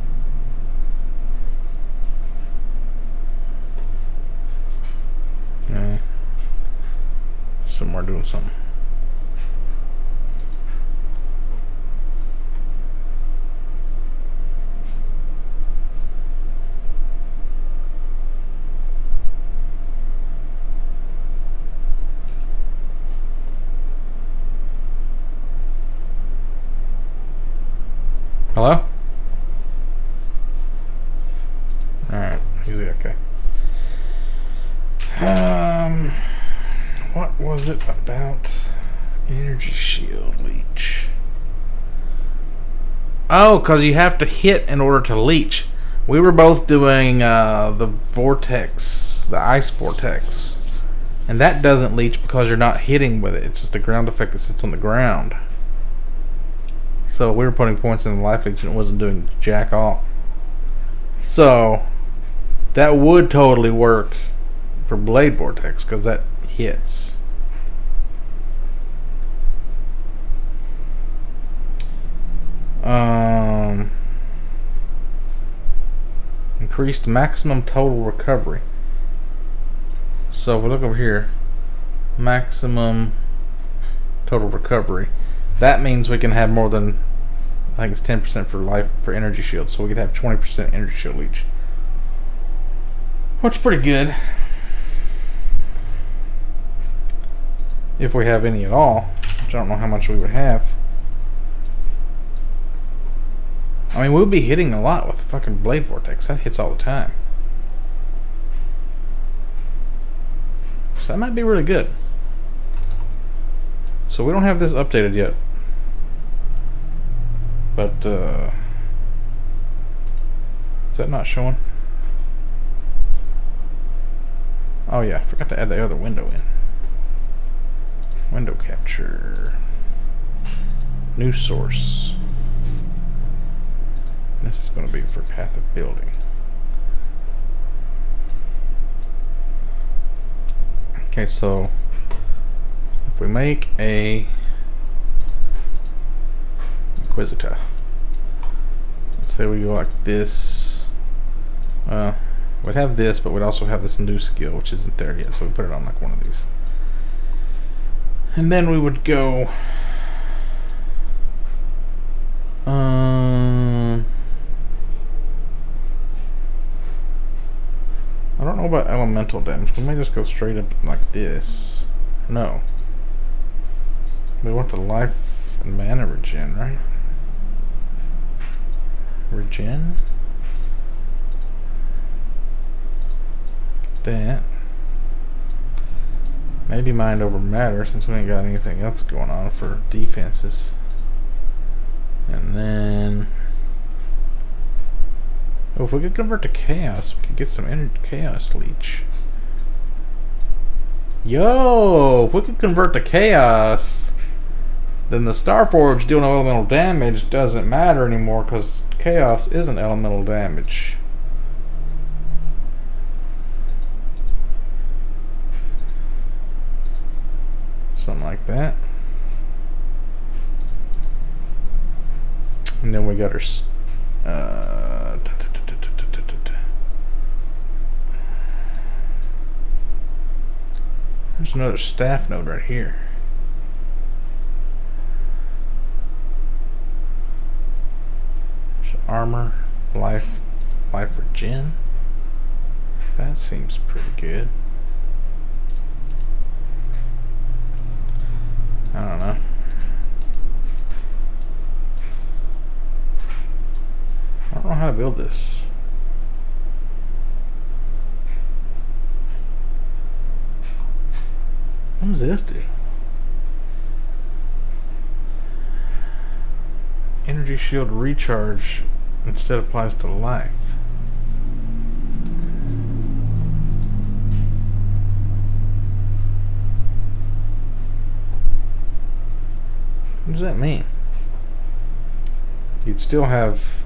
Somewhere doing something. Hello? Alright, he's okay. What was it about energy shield leech? Oh, because you have to hit in order to leech. We were both doing the vortex, the ice vortex. And that doesn't leech because you're not hitting with it. It's just a ground effect that sits on the ground. So we were putting points in the life leech and it wasn't doing jack all. So that would totally work for blade vortex because that hits. Increased maximum total recovery. So if we look over here, maximum total recovery, that means we can have more than, I think it's 10% for life for energy shield. So we could have 20% energy shield each, which is pretty good if we have any at all, which I don't know how much we would have. I mean, we'll be hitting a lot with fucking Blade Vortex. That hits all the time. So that might be really good. So we don't have this updated yet. But, is that not showing? Oh yeah, I forgot to add the other window in. Window capture. New source. This is going to be for path of building. Okay, so if we make a Inquisitor, let's say we go like this. We'd have this, but we'd also have this new skill, which isn't there yet, so we put it on like one of these. And then we would go I don't know about elemental damage. We may just go straight up like this. No. We want the life and mana regen, right? Regen? That. Maybe mind over matter, since we ain't got anything else going on for defenses. And then, oh, if we could convert to chaos, we could get some chaos leech. Yo, if we could convert to chaos, then the Starforge doing elemental damage doesn't matter anymore, because chaos isn't elemental damage. Something like that. And then we got our there's another staff node right here. There's armor, life regen. That seems pretty good. I don't know. I don't know how to build this. What does this do? Energy shield recharge instead applies to life. What does that mean? You'd still have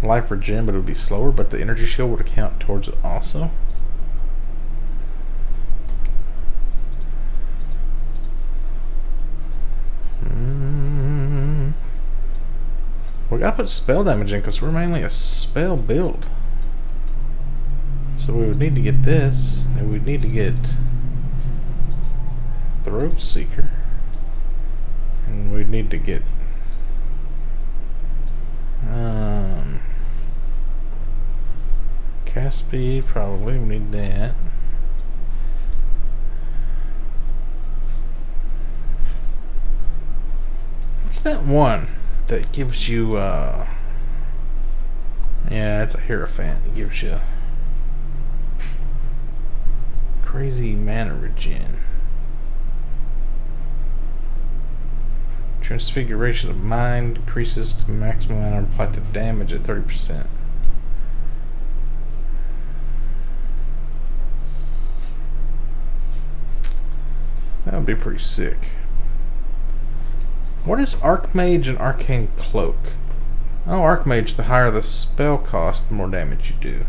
life regen, but it would be slower, but the energy shield would count towards it also. We gotta put spell damage in because we're mainly a spell build. So we would need to get this, and we'd need to get Throat Seeker, and we'd need to get cast speed, probably. We need that. What's that one that gives you yeah, it's a Hierophant. It gives you crazy mana regen. Transfiguration of mind decreases to maximum amount of applied damage at 30%. That would be pretty sick. What is Archmage and Arcane Cloak? Oh, Archmage, the higher the spell cost, the more damage you do.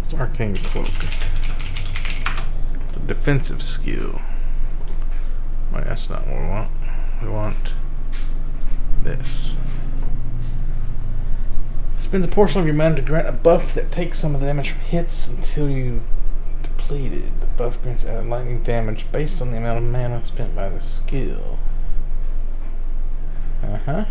It's Arcane Cloak. defensive skill. Wait, that's not what we want. We want this. Spends a portion of your mana to grant a buff that takes some of the damage from hits until you deplete it. The buff grants added lightning damage based on the amount of mana spent by the skill. Uh-huh.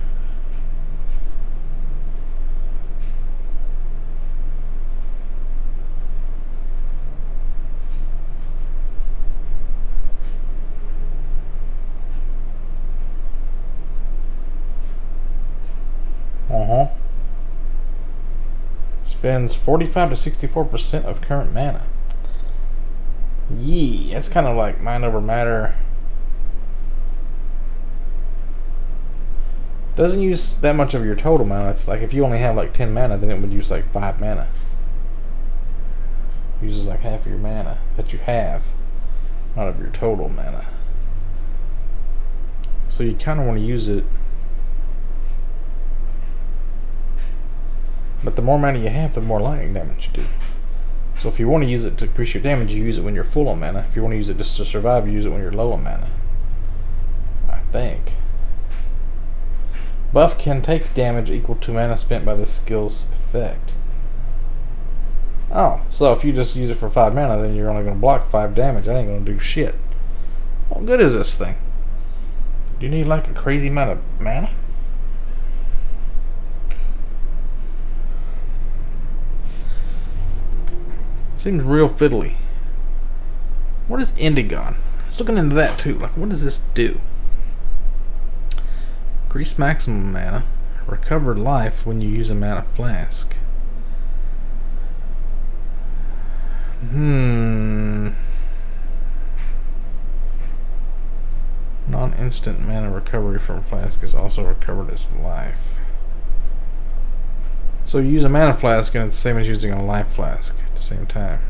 Uh-huh. Spends 45 to 64% of current mana. Yee, that's kind of like mind over matter. Doesn't use that much of your total mana. It's like if you only have like 10 mana, then it would use like 5 mana. Uses like half of your mana that you have, not of your total mana. So you kind of want to use it. But the more mana you have, the more lightning damage you do. So if you want to use it to increase your damage, you use it when you're full on mana. If you want to use it just to survive, you use it when you're low on mana. I think. Buff can take damage equal to mana spent by the skill's effect. Oh, so if you just use it for 5 mana, then you're only going to block 5 damage. That ain't going to do shit. What good is this thing? Do you need like a crazy amount of mana? Seems real fiddly. What is Indigon? I was looking into that too. Like, what does this do? Increase maximum mana. Recover life when you use a mana flask. Non-instant mana recovery from flask is also recovered as life. So you use a mana flask and it's the same as using a life flask at the same time.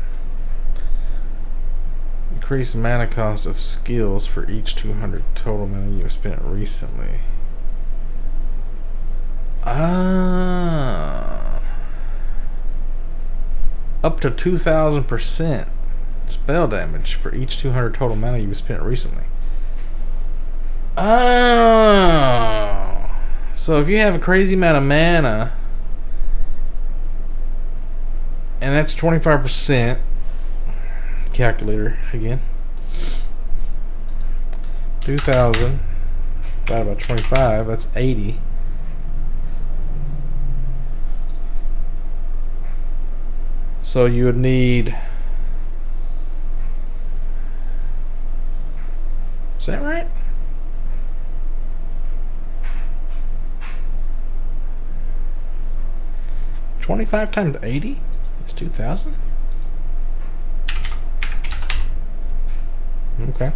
Increase mana cost of skills for each 200 total mana you have spent recently. Ah. Up to 2,000% spell damage for each 200 total mana you've spent recently. Oh. So if you have a crazy amount of mana, and that's 25%. Calculator again. 2,000 divided by 25, that's 80. So you would need. Is that right? $25 times 80 is 2,000. Okay.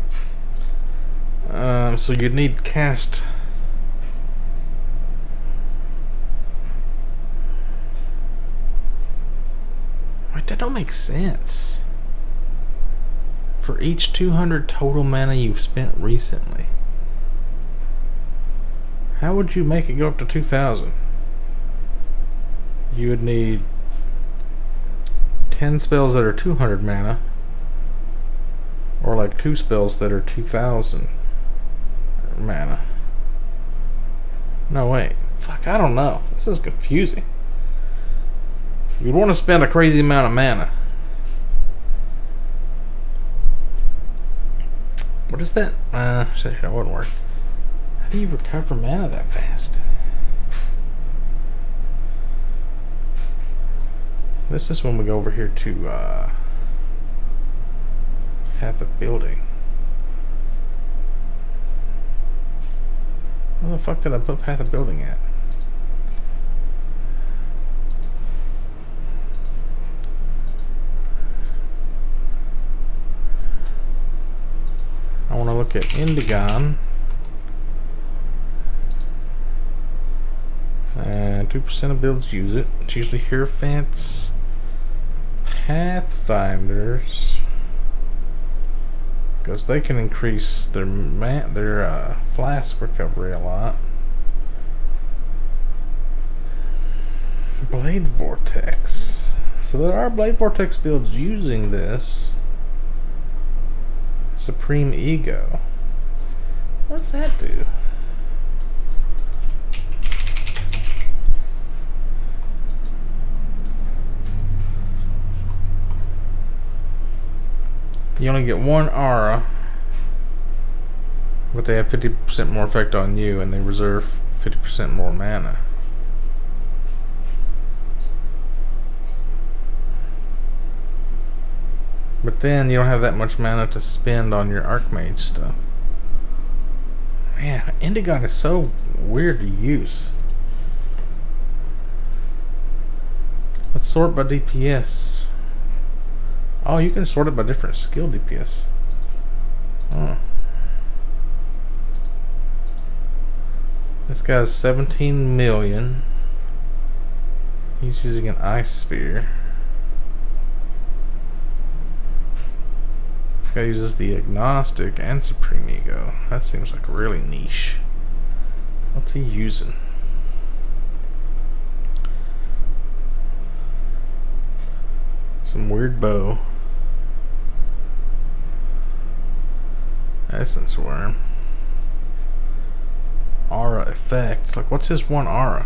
So you'd need cast. Wait, that don't make sense. For each 200 total mana you've spent recently. How would you make it go up to 2,000? You would need 10 spells that are 200 mana. Or like 2 spells that are 2,000 mana. No, wait. Fuck, I don't know. This is confusing. You'd want to spend a crazy amount of mana. What is that? Shit, that wouldn't work. How do you recover mana that fast? This is when we go over here to Path of Building. Where the fuck did I put Path of Building at? I want to look at Indigon. 2% of builds use it. It's usually Hierophants, Pathfinders, because they can increase their flask recovery a lot. Blade Vortex. So there are Blade Vortex builds using this. Supreme Ego. What does that do? You only get one aura, but they have 50% more effect on you, and they reserve 50% more mana. But then you don't have that much mana to spend on your Archmage stuff. Man, Indigon is so weird to use. Let's sort by DPS. Oh, you can sort it by different skill DPS. Oh. This guy's 17 million. He's using an ice spear. This guy uses the agnostic and supreme ego. That seems like really niche. What's he using? Some weird bow. Essence worm. Aura effect. Like, what's his one aura?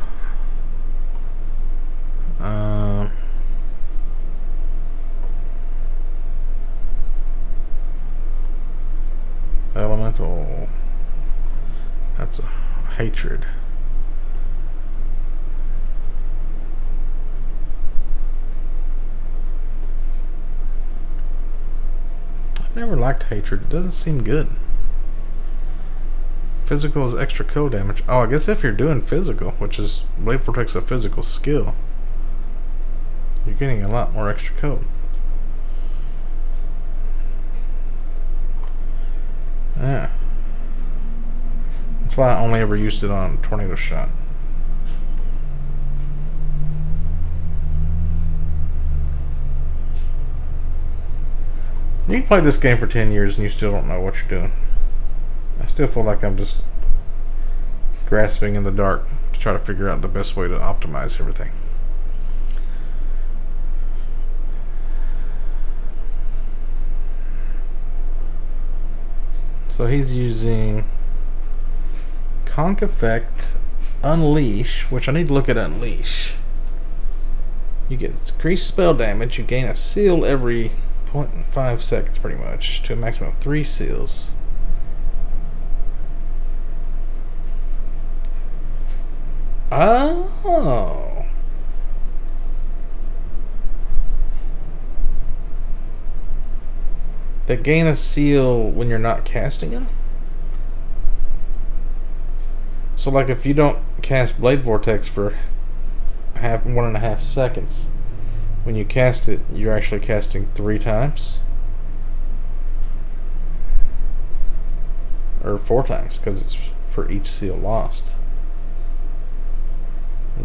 Elemental. That's a hatred. I've never liked hatred. It doesn't seem good. Physical is extra code damage. Oh, I guess if you're doing physical, which is Blade Vortex a physical skill, you're getting a lot more extra code. Yeah. That's why I only ever used it on Tornado Shot. You can play this game for 10 years and you still don't know what you're doing. I still feel like I'm just grasping in the dark to try to figure out the best way to optimize everything. So he's using Conk Effect, Unleash, which I need to look at Unleash. You get increased spell damage. You gain a seal every 0.5 seconds pretty much to a maximum of 3 seals. Oh. They gain a seal when you're not casting them? So like if you don't cast Blade Vortex for 1.5 seconds, when you cast it, you're actually casting 3 times? Or 4 times, because it's for each seal lost.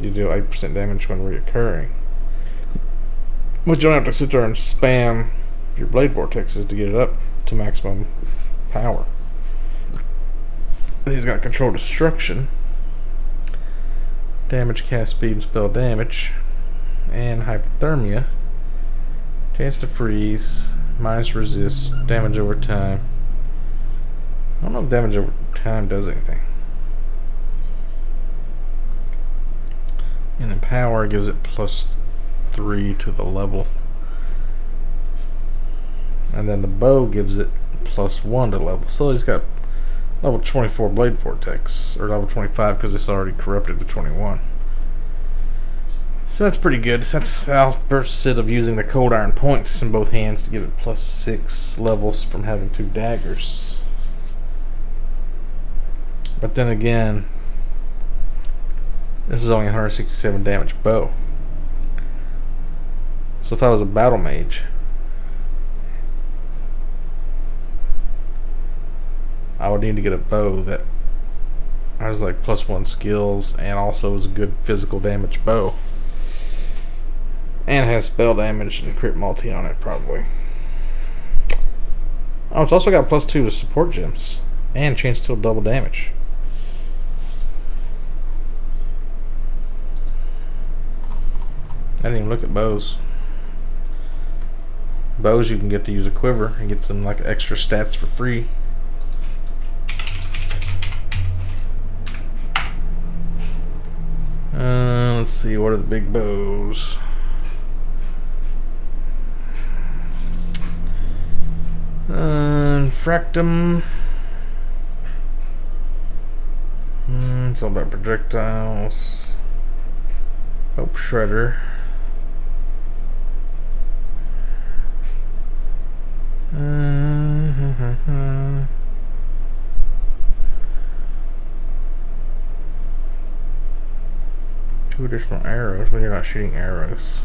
You do 8% damage when reoccurring. But you don't have to sit there and spam your Blade Vortexes to get it up to maximum power. He's got Control Destruction, damage, cast speed, and spell damage, and Hypothermia, chance to freeze, minus resist, damage over time. I don't know if damage over time does anything. And then power gives it +3 to the level. And then the bow gives it +1 to level. So he's got level 24 Blade Vortex, or level 25 because it's already corrupted to 21. So that's pretty good. That's the opposite of using the Cold Iron points in both hands to give it +6 levels from having 2 daggers. But then again, this is only 167 damage bow. So if I was a battle mage, I would need to get a bow that has like +1 skills and also is a good physical damage bow. And has spell damage and crit multi on it probably. Oh, it's also got +2 to support gems and chance to double damage. I didn't even look at bows. Bows, you can get to use a quiver and get some like extra stats for free. Let's see, what are the big bows? Fractum. It's all about projectiles. Hope Shredder. Two additional arrows when you're not shooting arrows.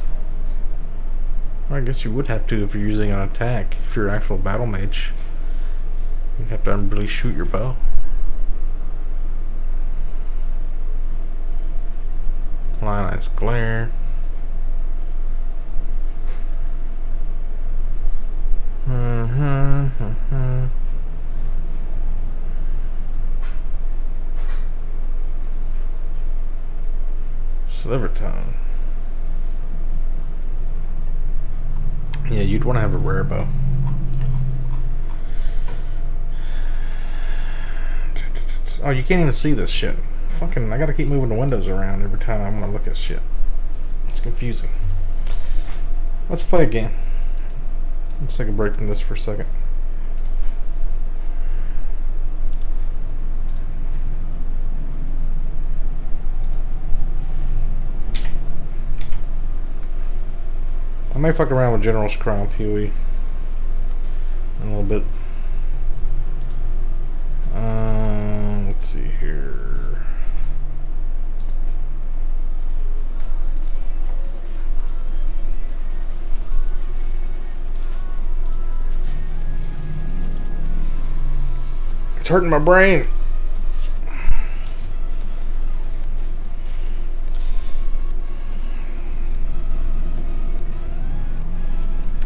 Well, I guess you would have to if you're using an attack. If you're an actual battle mage, you'd have to really shoot your bow. Lionized glare. Sliver tongue. Yeah, you'd want to have a rare bow. Oh, you can't even see this shit. Fucking, I gotta keep moving the windows around every time I want to look at shit. It's confusing. Let's play a game. Let's take a break from this for a second. I may fuck around with General's Crown PoE in a little bit. Let's see here. It's hurting my brain.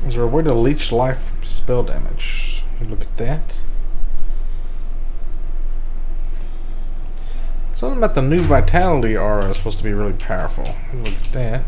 Is there a way to leech life from spell damage? Look at that. Something about the new Vitality aura is supposed to be really powerful. Look at that.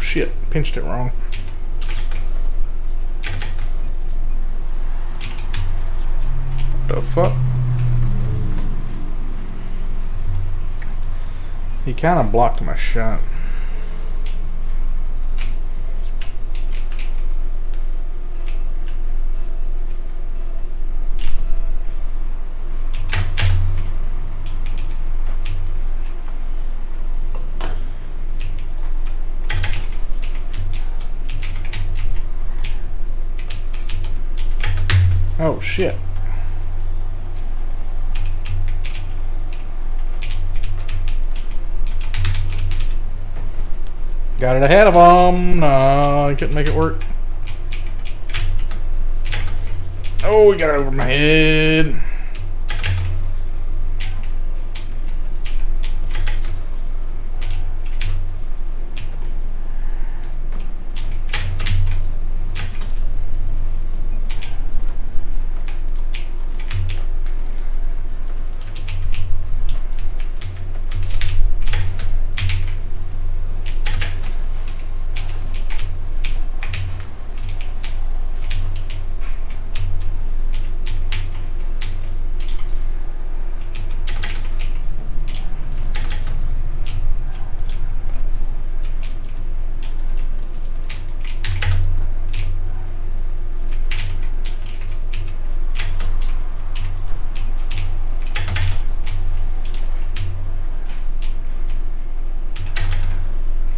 Shit, pinched it wrong. What the fuck? He kind of blocked my shot. Oh shit. Got it ahead of him. No, I couldn't make it work. Oh, he got it over my head.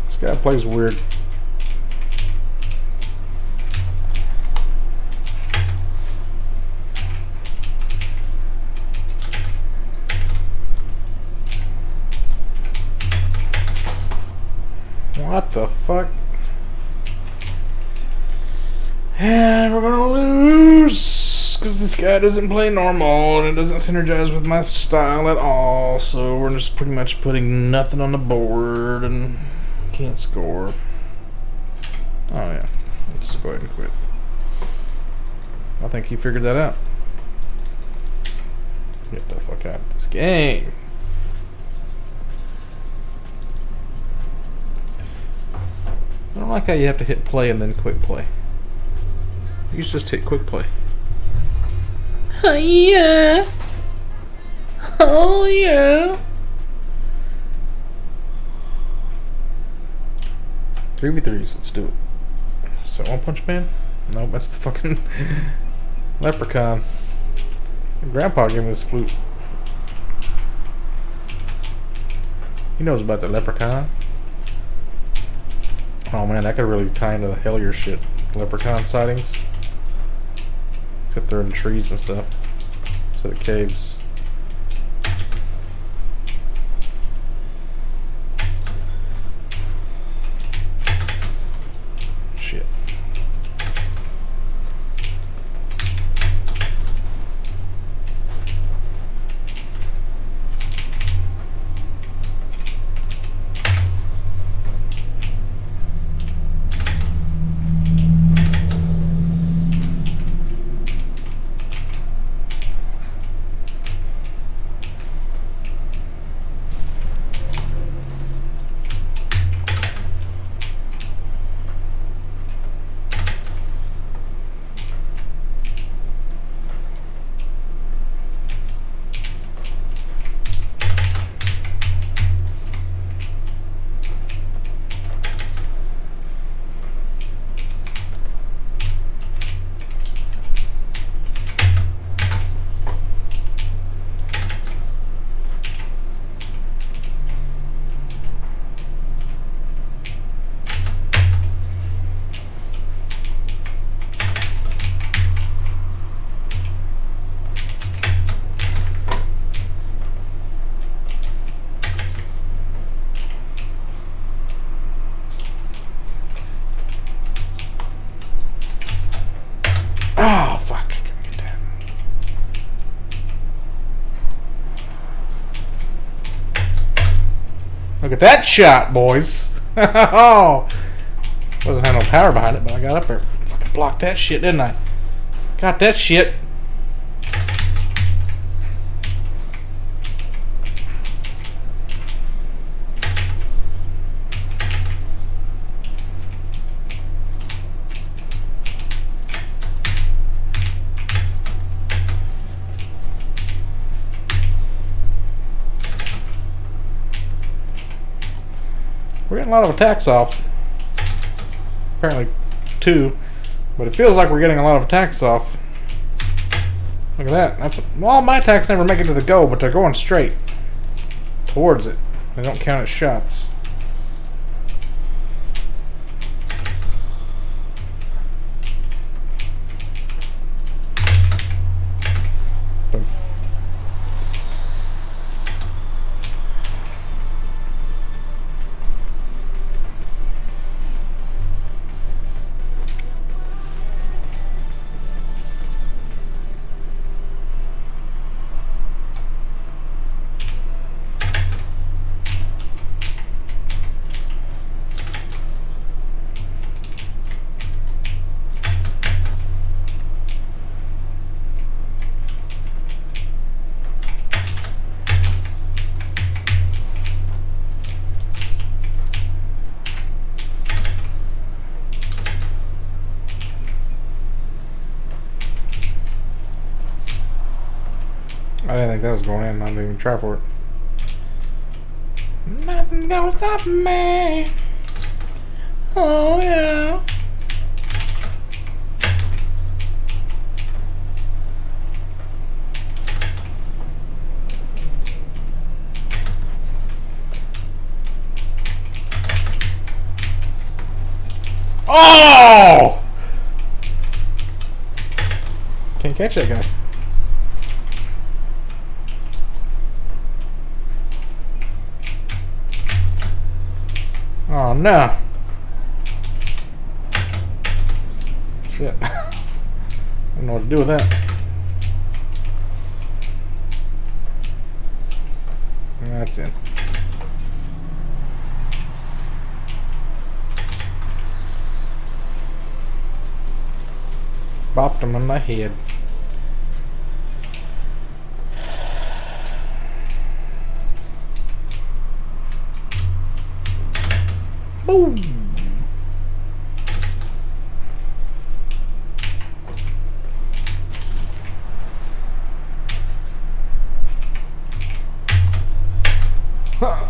This guy plays weird. What the fuck? And we're gonna lose. because this guy doesn't play normal and it doesn't synergize with my style at all. So we're just pretty much putting nothing on the board and can't score. Oh yeah, let's just go ahead and quit. I think he figured that out. Get the fuck out of this game. I don't like how you have to hit play and then quick play. You just hit quick play. Oh yeah. Oh yeah. 3v3s, let's do it. Is that One Punch Man? Nope, that's the fucking leprechaun. Grandpa gave me this flute. He knows about the leprechaun. Oh man, that could really tie into the Hellier shit. Leprechaun sightings. Except they're in trees and stuff. So the caves. Shit. Oh, fuck. I couldn't get that. Look at that shot, boys. Oh, wasn't had no power behind it, but I got up there. Fucking blocked that shit, didn't I? Got that shit. We're getting a lot of attacks off. Apparently 2. But it feels like we're getting a lot of attacks off. Look at that. That's well, my attacks never make it to the goal, but they're going straight towards it. They don't count as shots. Boom. I didn't think that was going in. I didn't even try for it. Nothing gonna stop me. Oh yeah. Oh! Can't catch that guy. Oh no. Shit. I don't know what to do with that. That's it. Bopped him on the head. Boom! Huh.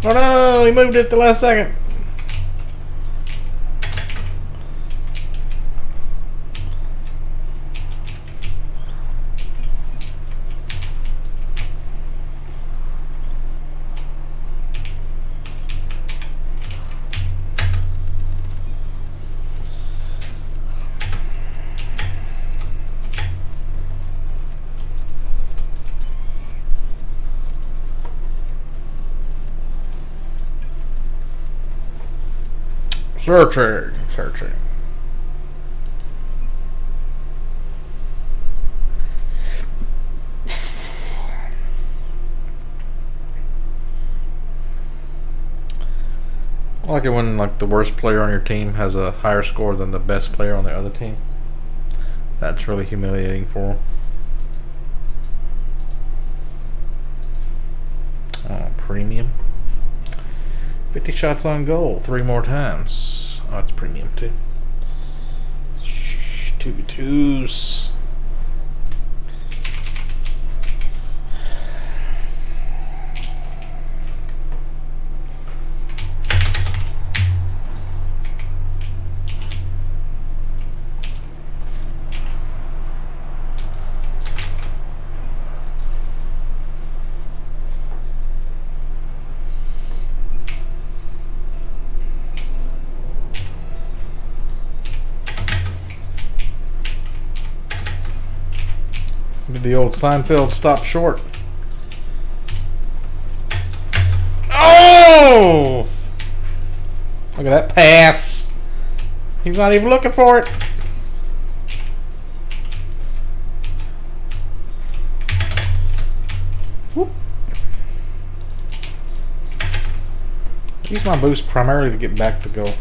Oh no, he moved it at the last second. Searching. I like it when like the worst player on your team has a higher score than the best player on the other team. That's really humiliating for them. Oh, premium. 50 shots on goal, 3 more times. Oh, it's premium too. 2v2s. Did the old Seinfeld stop short? Oh! Look at that pass. He's not even looking for it. Whoop. Use my boost primarily to get back to goal.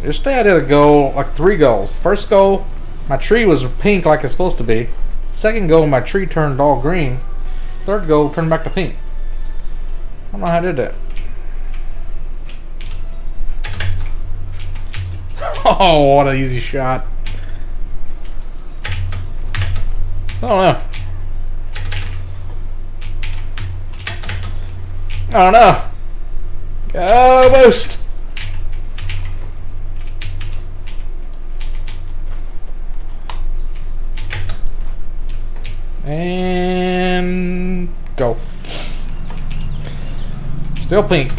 Yesterday I did a goal, like 3 goals. First goal, my tree was pink like it's supposed to be. Second goal, my tree turned all green. Third goal, turned back to pink. I don't know how I did that. Oh, what an easy shot. I don't know. I don't know. Go boost. And go. Still pink.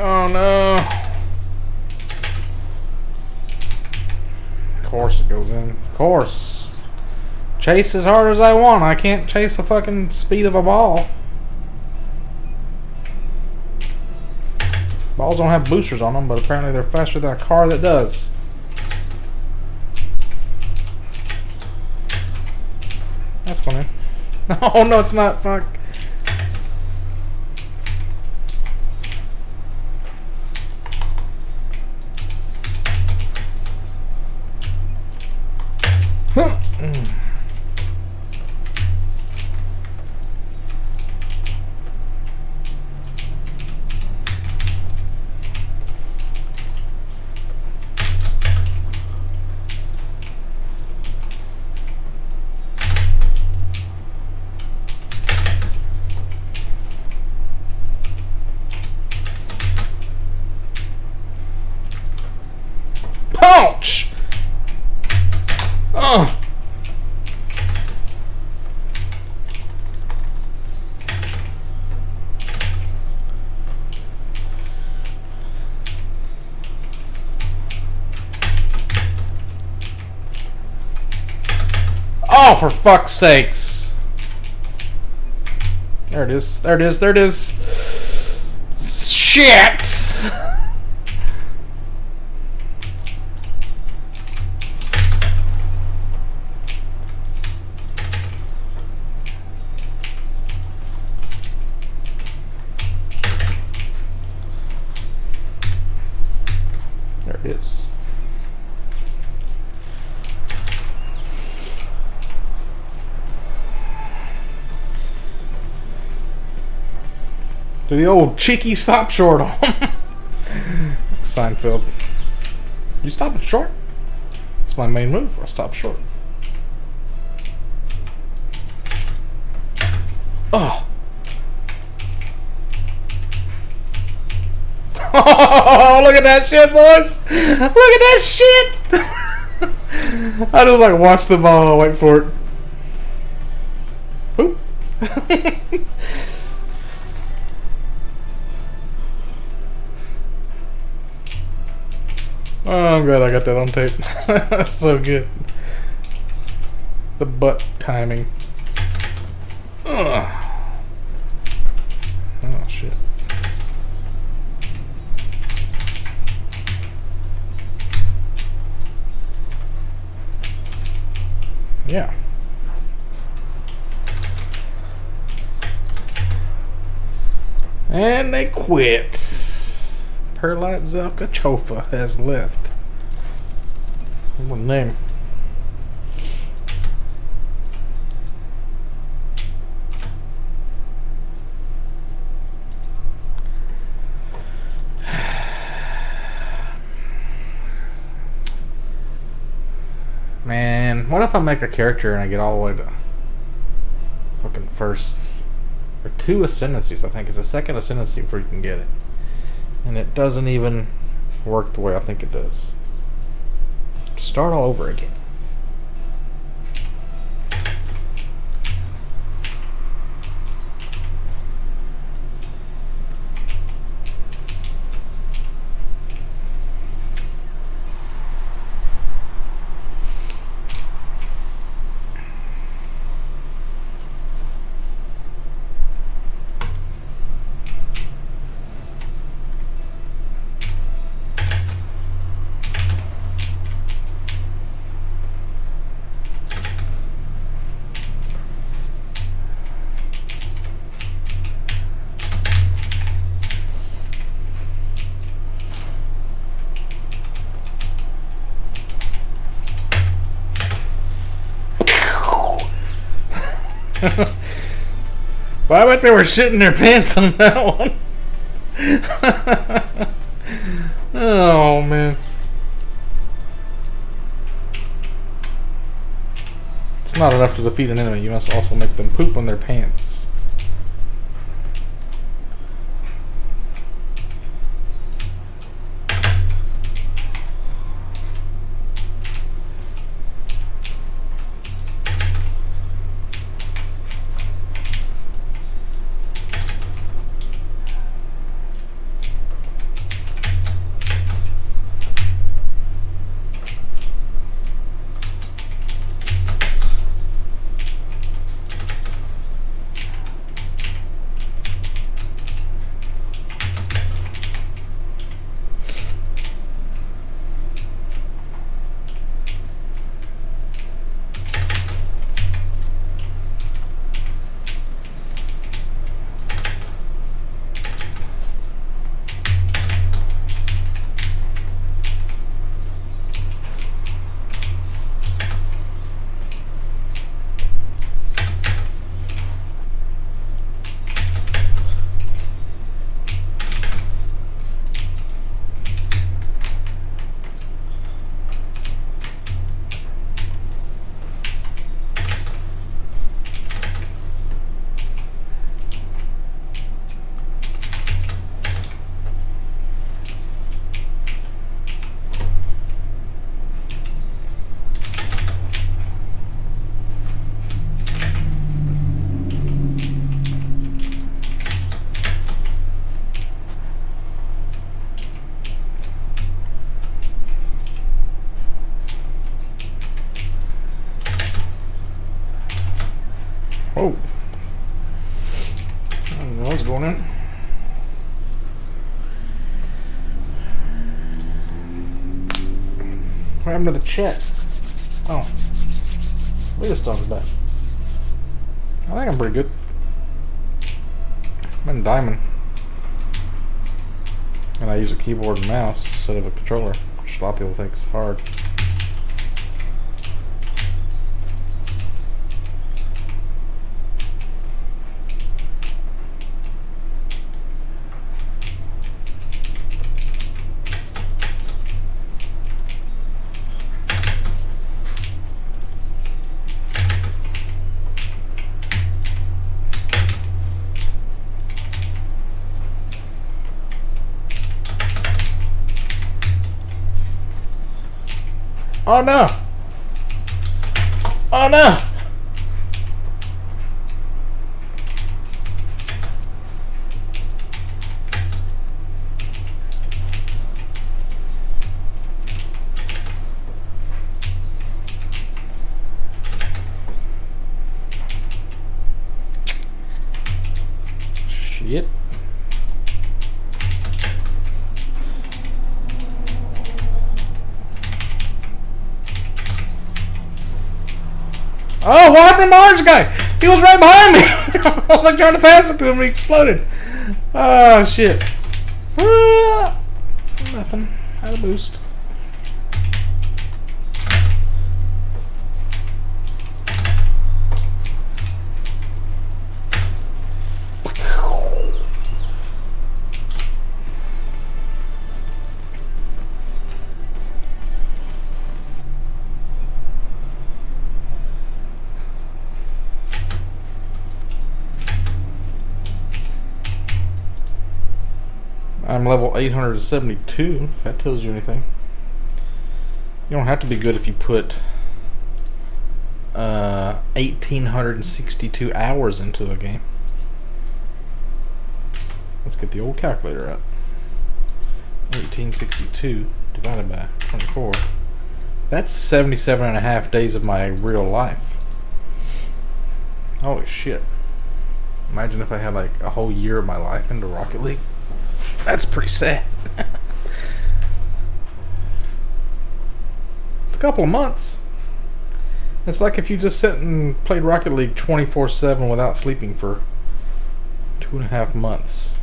Oh no. Of course it goes in. Of course. Chase as hard as I want. I can't chase the fucking speed of a ball. Balls don't have boosters on them, but apparently they're faster than a car that does. That's going in. Oh no, it's not. Fuck. Ouch! Oh. Oh, for fuck's sakes. There it is. There it is. There it is. Shit! There it is. Do the old cheeky stop short on Seinfeld. You stop it short? It's my main move. I stop short. Oh. Oh, look at that shit, boys! Look at that shit! I just like watch the ball, wait for it. Oop. Oh, I'm glad I got that on tape. That's so good. The butt timing. Ugh. Oh, shit. Yeah. And they quit. Perlite Zelka Chofa has left. What name? Man, what if I make a character and I get all the way to fucking first or 2 ascendancies? I think it's a second ascendancy before you can get it. And it doesn't even work the way I think it does. Start all over again. Well, I bet they were shitting their pants on that one. Oh, man. It's not enough to defeat an enemy. You must also make them poop on their pants. I was going in. What happened to the chat? Oh. Leah's talking about. I think I'm pretty good. I'm in diamond. And I use a keyboard and mouse instead of a controller, which a lot of people think is hard. Oh no! Oh no! Shit. Oh, what happened to the orange guy? He was right behind me. I was like trying to pass it to him and he exploded. Oh, shit. Ah, nothing. Had a boost. I'm level 872, if that tells you anything. You don't have to be good if you put 1,862 hours into a game. Let's get the old calculator out. 1862 divided by 24. That's 77 and a half days of my real life. Holy shit. Imagine if I had like a whole year of my life into Rocket League. That's pretty sad. It's a couple of months. It's like if you just sat and played Rocket League 24/7 without sleeping for 2.5 months.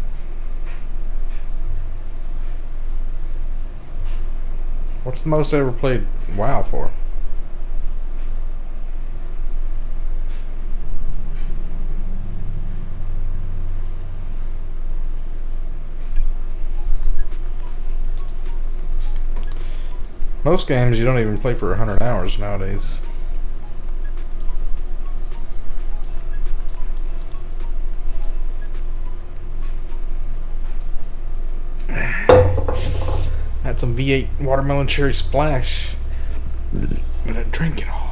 What's the most I ever played WoW for? Most games you don't even play for 100 hours nowadays. Had some V8 watermelon cherry splash, but I didn't drink it all.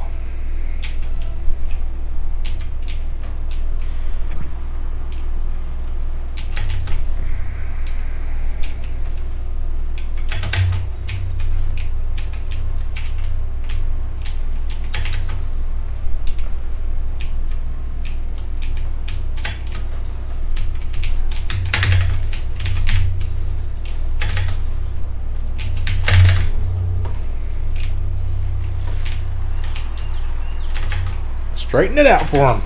Straighten it out for him.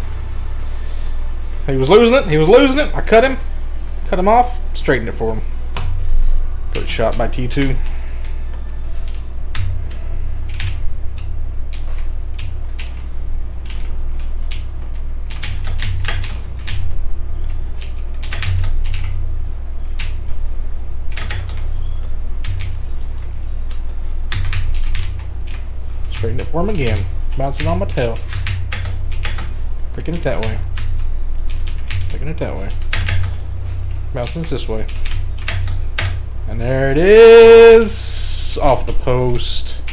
He was losing it. He was losing it. I cut him. Cut him off. Straightened it for him. Got shot by T2. Straighten it for him again. Bouncing on my tail. Taking it that way. Taking it that way. Bouncing it this way. And there it is! Off the post.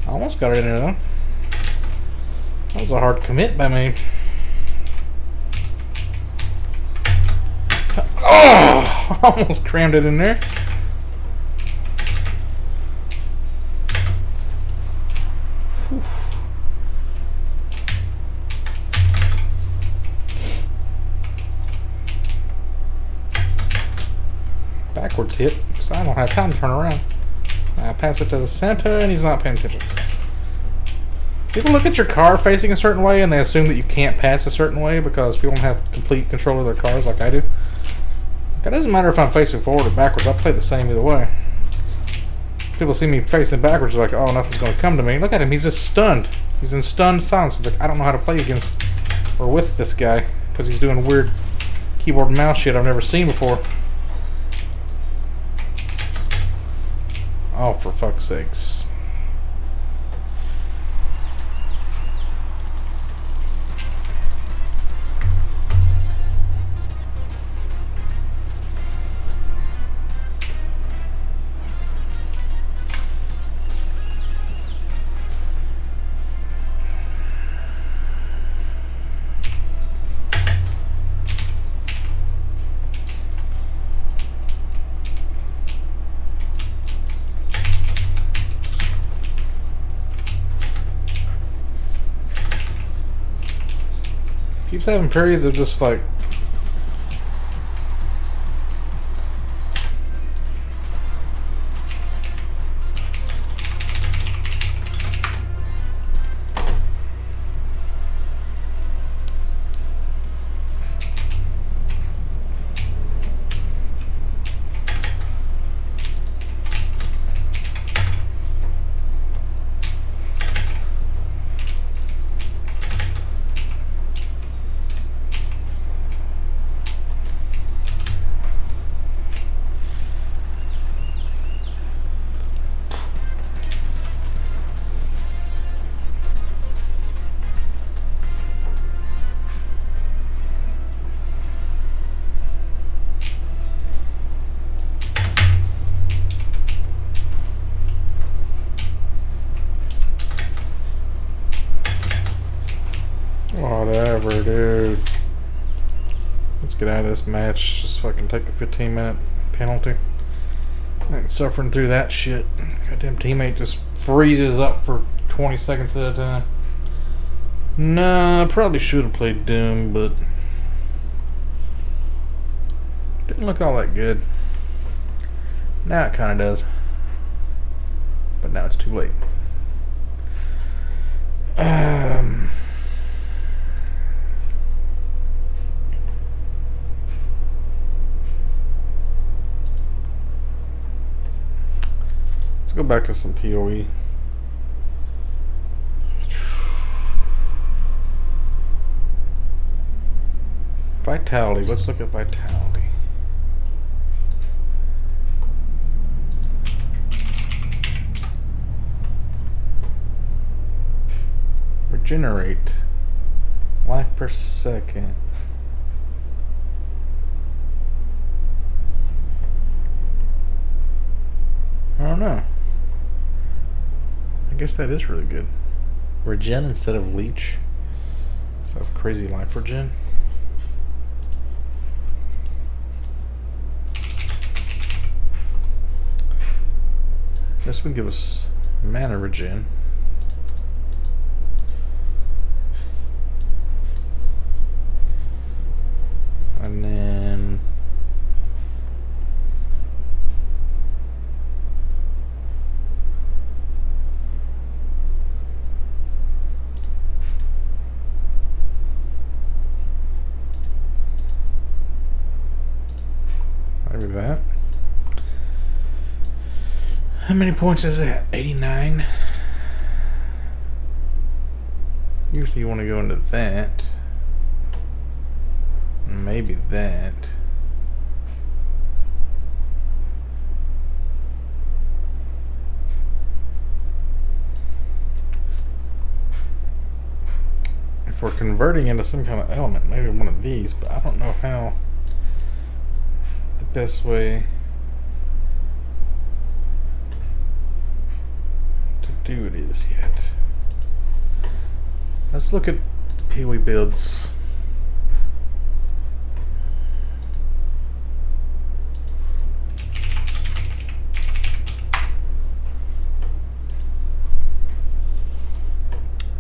Almost got it in there though. That was a hard commit by me. Oh! Almost crammed it in there. Whew. backwards hit because I don't have time to turn around. I pass it to the center and he's not paying attention. People look at your car facing a certain way and they assume that you can't pass a certain way because people don't have complete control of their cars like I do. It doesn't matter if I'm facing forward or backwards, I play the same either way. People see me facing backwards, like, oh, nothing's going to come to me. Look at him, he's just stunned. He's in stunned silence. He's like, I don't know how to play against or with this guy because he's doing weird keyboard and mouse shit I've never seen before. Oh, for fuck's sakes. Keeps having periods of just like whatever, dude. Let's get out of this match. Just fucking take a 15-minute penalty. I ain't suffering through that shit. Goddamn teammate just freezes up for 20 seconds at a time. Nah, I probably should have played Doom, but didn't look all that good. Now it kind of does. But now it's too late. Let's go back to some PoE. Vitality. Let's look at vitality. Regenerate. Life per second. I don't know. I guess that is really good. Regen instead of leech. So crazy life regen. This would give us mana regen. And then maybe that. How many points is that? 89? Usually you want to go into that. Maybe that. If we're converting into some kind of element, maybe one of these, but I don't know how the best way to do it is yet. Let's look at the PoE builds.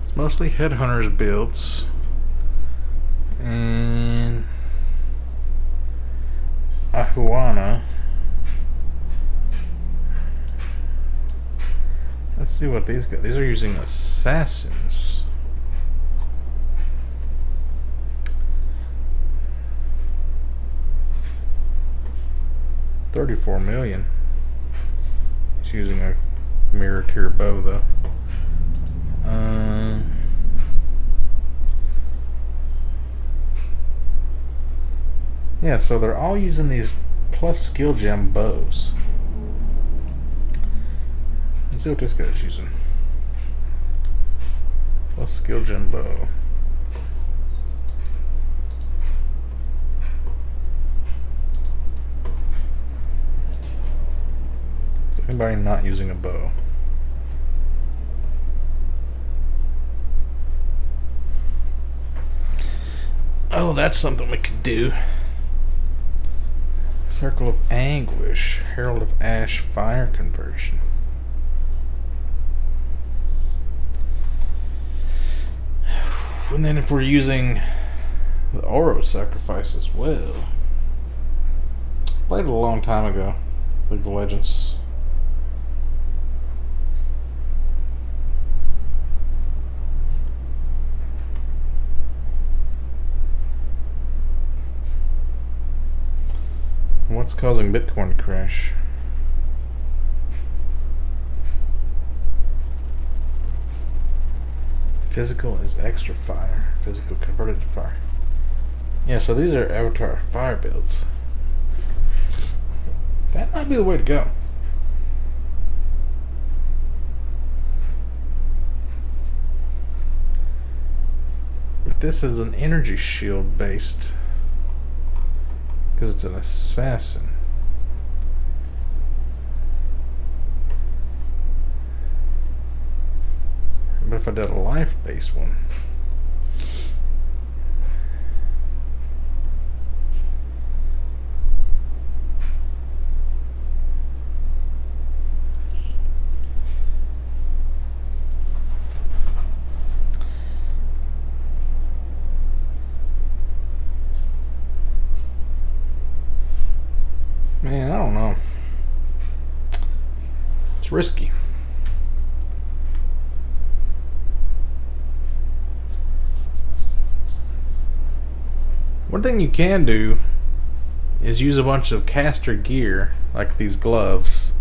It's mostly Headhunters builds. And Ahuana. See what these guys. These are using assassins. $34 million. He's using a mirror tier bow though. Yeah, so they're all using these plus skill gem bows. Let's see what this guy's using. Plus skill gem bow. Is anybody not using a bow? Oh, that's something we could do. Circle of Anguish, Herald of Ash, Fire Conversion. And then if we're using the Oro Sacrifice as well. Played it a long time ago, League of Legends. What's causing Bitcoin to crash? Physical is extra fire. Physical converted to fire. Yeah, so these are avatar fire builds. That might be the way to go. But this is an energy shield based. Because it's an assassin. But if I did a life-based one, man, I don't know. It's risky. One thing you can do is use a bunch of caster gear, like these gloves,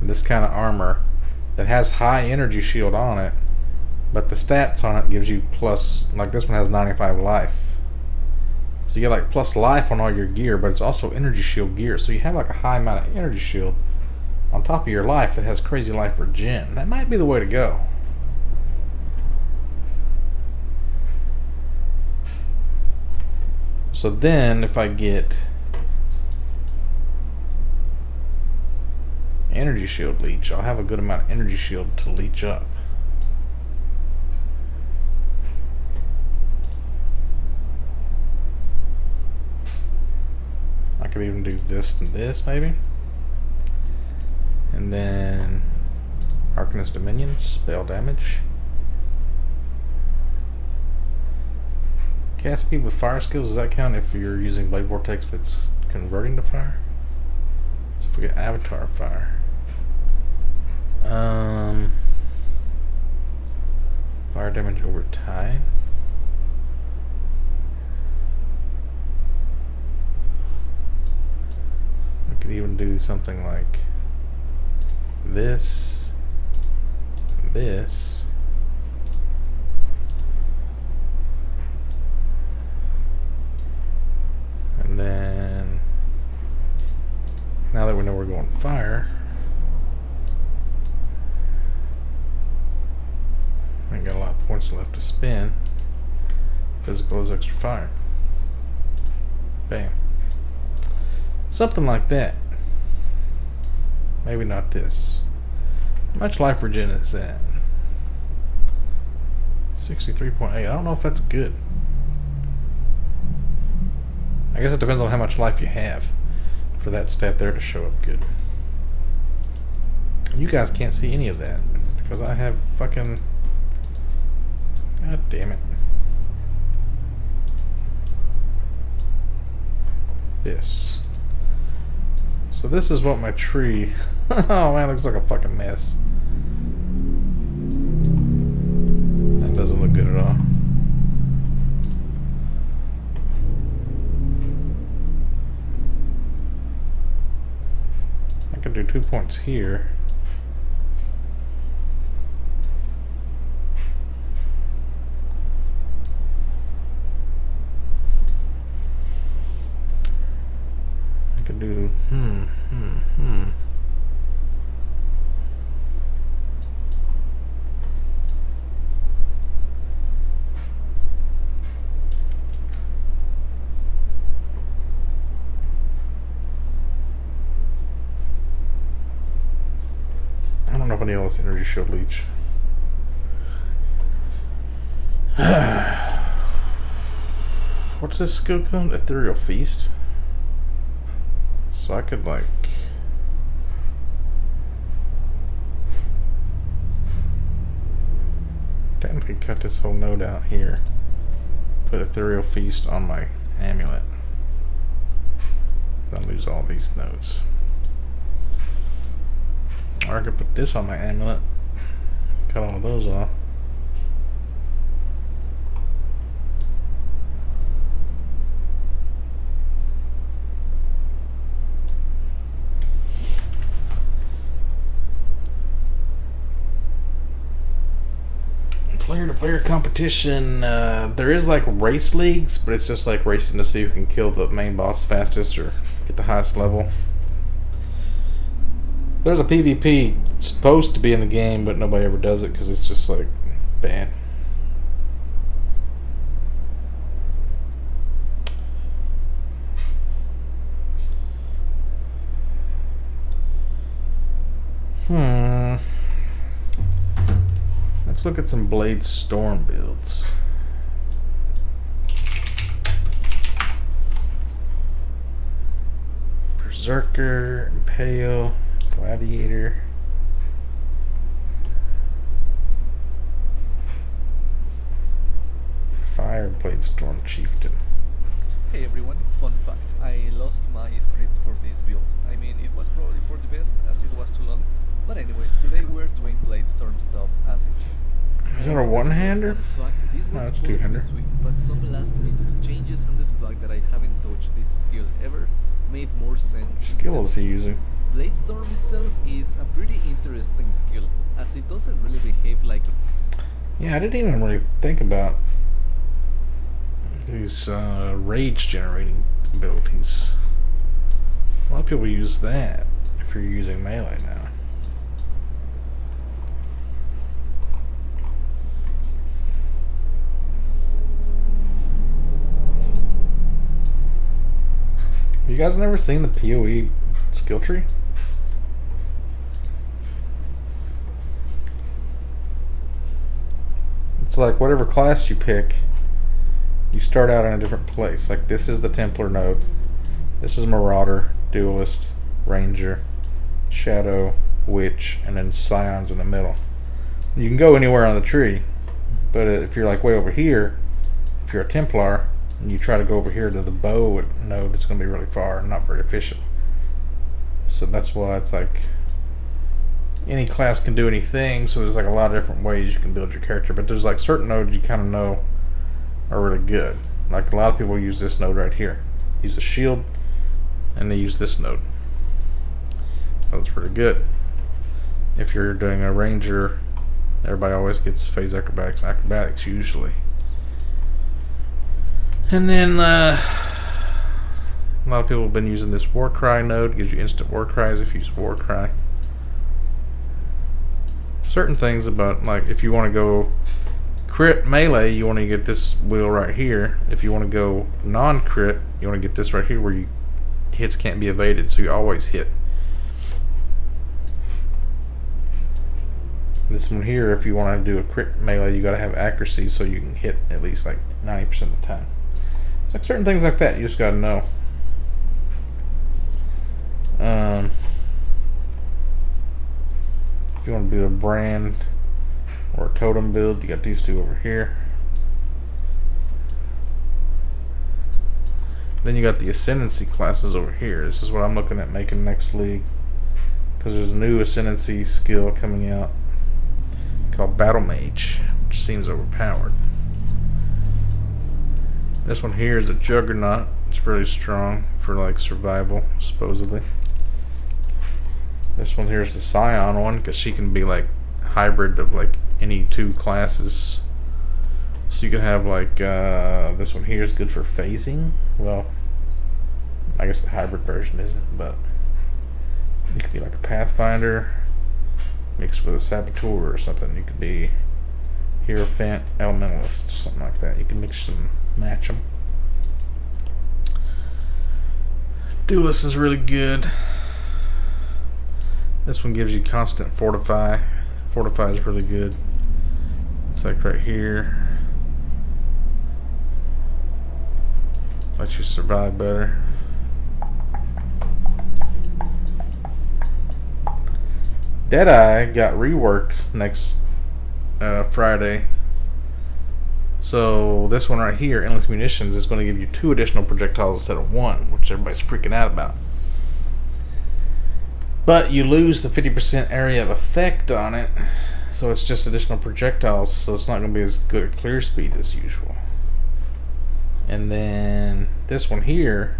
and this kind of armor that has high energy shield on it, but the stats on it gives you plus, like this one has 95 life. So you get like plus life on all your gear, but it's also energy shield gear. So you have like a high amount of energy shield on top of your life that has crazy life regen. That might be the way to go. So then if I get energy shield leech, I'll have a good amount of energy shield to leech up. I could even do this and this maybe. And then Arcanist Dominion, spell damage. Cast speed with fire skills, does that count if you're using Blade Vortex that's converting to fire? So if we get Avatar Fire. Fire damage over time. I could even do something like this, this. And then, now that we know we're going fire, I ain't got a lot of points left to spend. Physical is extra fire. Bam. Something like that. Maybe not this. How much life regen is that? 63.8. I don't know if that's good. I guess it depends on how much life you have for that stat there to show up good. You guys can't see any of that because I have fucking... God damn it. This. So this is what my tree... Oh man, it looks like a fucking mess. do 2 points here. I could do I don't know if I need all this energy shield leech. What's this skill called? Ethereal Feast? So I could like technically cut this whole node out here. Put Ethereal Feast on my amulet. Then lose all these nodes. Or I could put this on my amulet. Cut all those off. Player-to-player competition. There is like race leagues, but it's just like racing to see who can kill the main boss fastest or get the highest level. There's a PvP supposed to be in the game, but nobody ever does it because it's just like bad. Let's look at some Blade Storm builds. Berserker, Impale, Gladiator. Fire Blade Storm Chieftain. Hey everyone, fun fact. I lost my script for this build. I mean, it was probably for the best as it was too long. But anyways, today we're doing Blade Storm stuff as it should. Is that a one-hander? Fun fact, this No, was it's supposed to be two-hander. sweet, but some last minute changes and the fact that I haven't touched this skill ever made more sense. Skill is instead. he using? Blade Storm itself is a pretty interesting skill, as it doesn't really behave like Yeah, I didn't even really think about these rage generating abilities. A lot of people use that if you're using melee now. You guys never seen the PoE skill tree? It's like whatever class you pick, you start out in a different place. Like this is the Templar node, this is Marauder, Duelist, Ranger, Shadow, Witch, and then Scions in the middle. You can go anywhere on the tree, but if you're like way over here, if you're a Templar, and you try to go over here to the bow node, it's going to be really far and not very efficient. So that's why it's like any class can do anything, so there's like a lot of different ways you can build your character, but there's like certain nodes you kind of know are really good. Like a lot of people use this node right here. Use the shield, and they use this node. That's pretty good. If you're doing a ranger, everybody always gets phase acrobatics and acrobatics usually. And then a lot of people have been using this Warcry node. Gives you instant Warcries if you use Warcry. Certain things about, like, if you want to go crit melee, you want to get this wheel right here. If you want to go non-crit, you want to get this right here where hits can't be evaded, so you always hit. This one here, if you want to do a crit melee, you got to have accuracy so you can hit at least like 90% of the time. It's like certain things like that you just got to know. If you want to do a brand or a totem build, you got these two over here. Then you got the ascendancy classes over here. This is what I'm looking at making next league, because there's a new ascendancy skill coming out called Battle Mage, which seems overpowered. This one here is a Juggernaut. It's pretty strong for like survival, supposedly. This one here is the Scion one because she can be like hybrid of like any two classes. So you can have like this one here is good for phasing. Well, I guess the hybrid version isn't, but you could be like a Pathfinder mixed with a Saboteur or something. You could be Hierophant, Elementalist, something like that. You can mix them, match them. Duelist is really good. This one gives you constant Fortify. Fortify is really good. It's like right here. Lets you survive better. Deadeye got reworked next Friday. So this one right here, Endless Munitions, is going to give you 2 additional projectiles instead of 1, which everybody's freaking out about. But you lose the 50% area of effect on it, so it's just additional projectiles, so it's not going to be as good at clear speed as usual. And then this one here,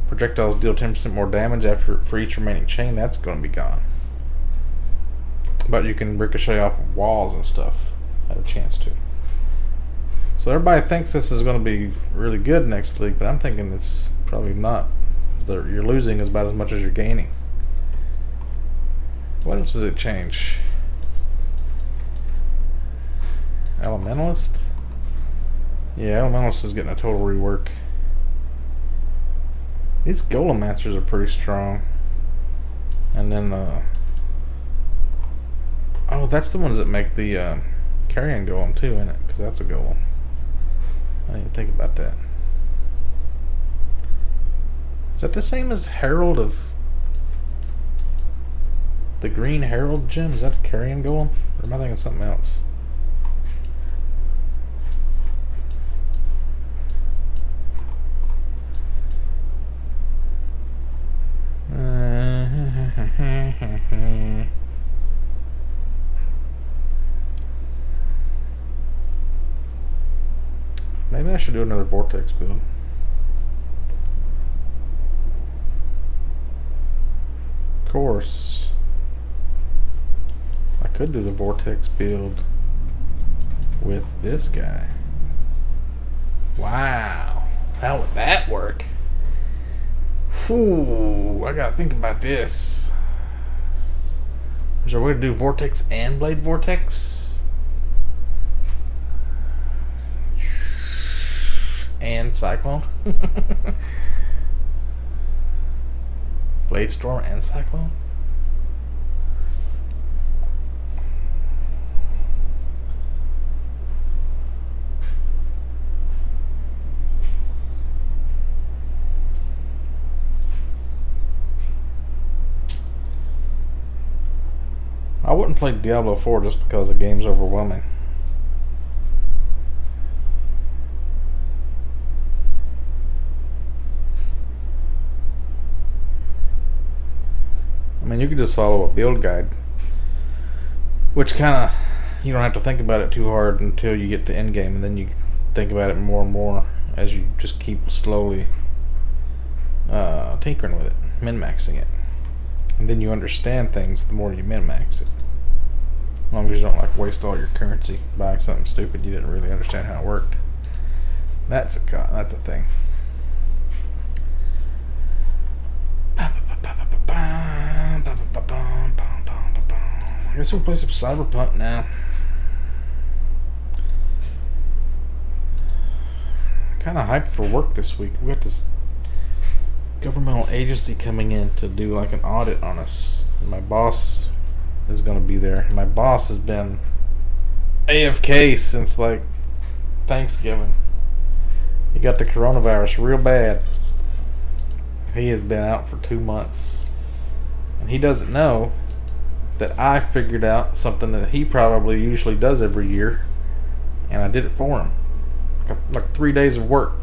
projectiles deal 10% more damage for each remaining chain. That's going to be gone. But you can ricochet off of walls and stuff. Have a chance to. So everybody thinks this is going to be really good next league, but I'm thinking it's probably not, because you're losing about as much as you're gaining. What else did it change? Elementalist? Yeah, Elementalist is getting a total rework. These Golem Masters are pretty strong. And then, oh, that's the ones that make the Carrion Golem too, isn't it? Because that's a Golem. I didn't even think about that. Is that the same as Herald of... the Green Herald gem? Is that a Carrion Golem? Or am I thinking something else? Maybe I should do another Vortex build. Of course, I could do the Vortex build with this guy. Wow, how would that work? Whew, I gotta think about this. Is there a way to do Vortex and Blade Vortex? And Cyclone? Blade Storm and Cyclone? I wouldn't play Diablo 4 just because the game's overwhelming. I mean, you could just follow a build guide, which kind of, you don't have to think about it too hard until you get to endgame, and then you think about it more and more as you just keep slowly tinkering with it, min-maxing it. And then you understand things the more you min-max it. As long as you don't like waste all your currency buying something stupid you didn't really understand how it worked. That's a thing. I guess we'll play some Cyberpunk now. Kind of hyped for work this week. We got this governmental agency coming in to do like an audit on us. And my boss is going to be there. And my boss has been AFK since like Thanksgiving. He got the coronavirus real bad. He has been out for 2 months. And he doesn't know that I figured out something that he probably usually does every year. And I did it for him. Like 3 days of work.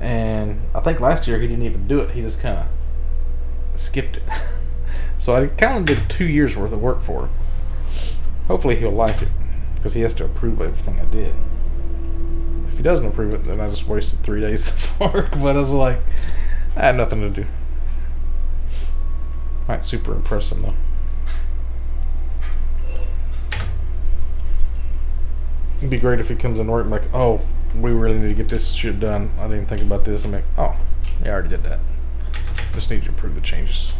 And I think last year he didn't even do it. He just kind of skipped it. So I kind of did 2 years worth of work for him. Hopefully he'll like it, because he has to approve everything I did. If he doesn't approve it, then I just wasted 3 days of work. But I was like, I had nothing to do. Might super impress him though. It'd be great if he comes in work and like, oh, we really need to get this shit done. I didn't think about this. I'm like, oh, yeah, I already did that. Just need you to approve the changes.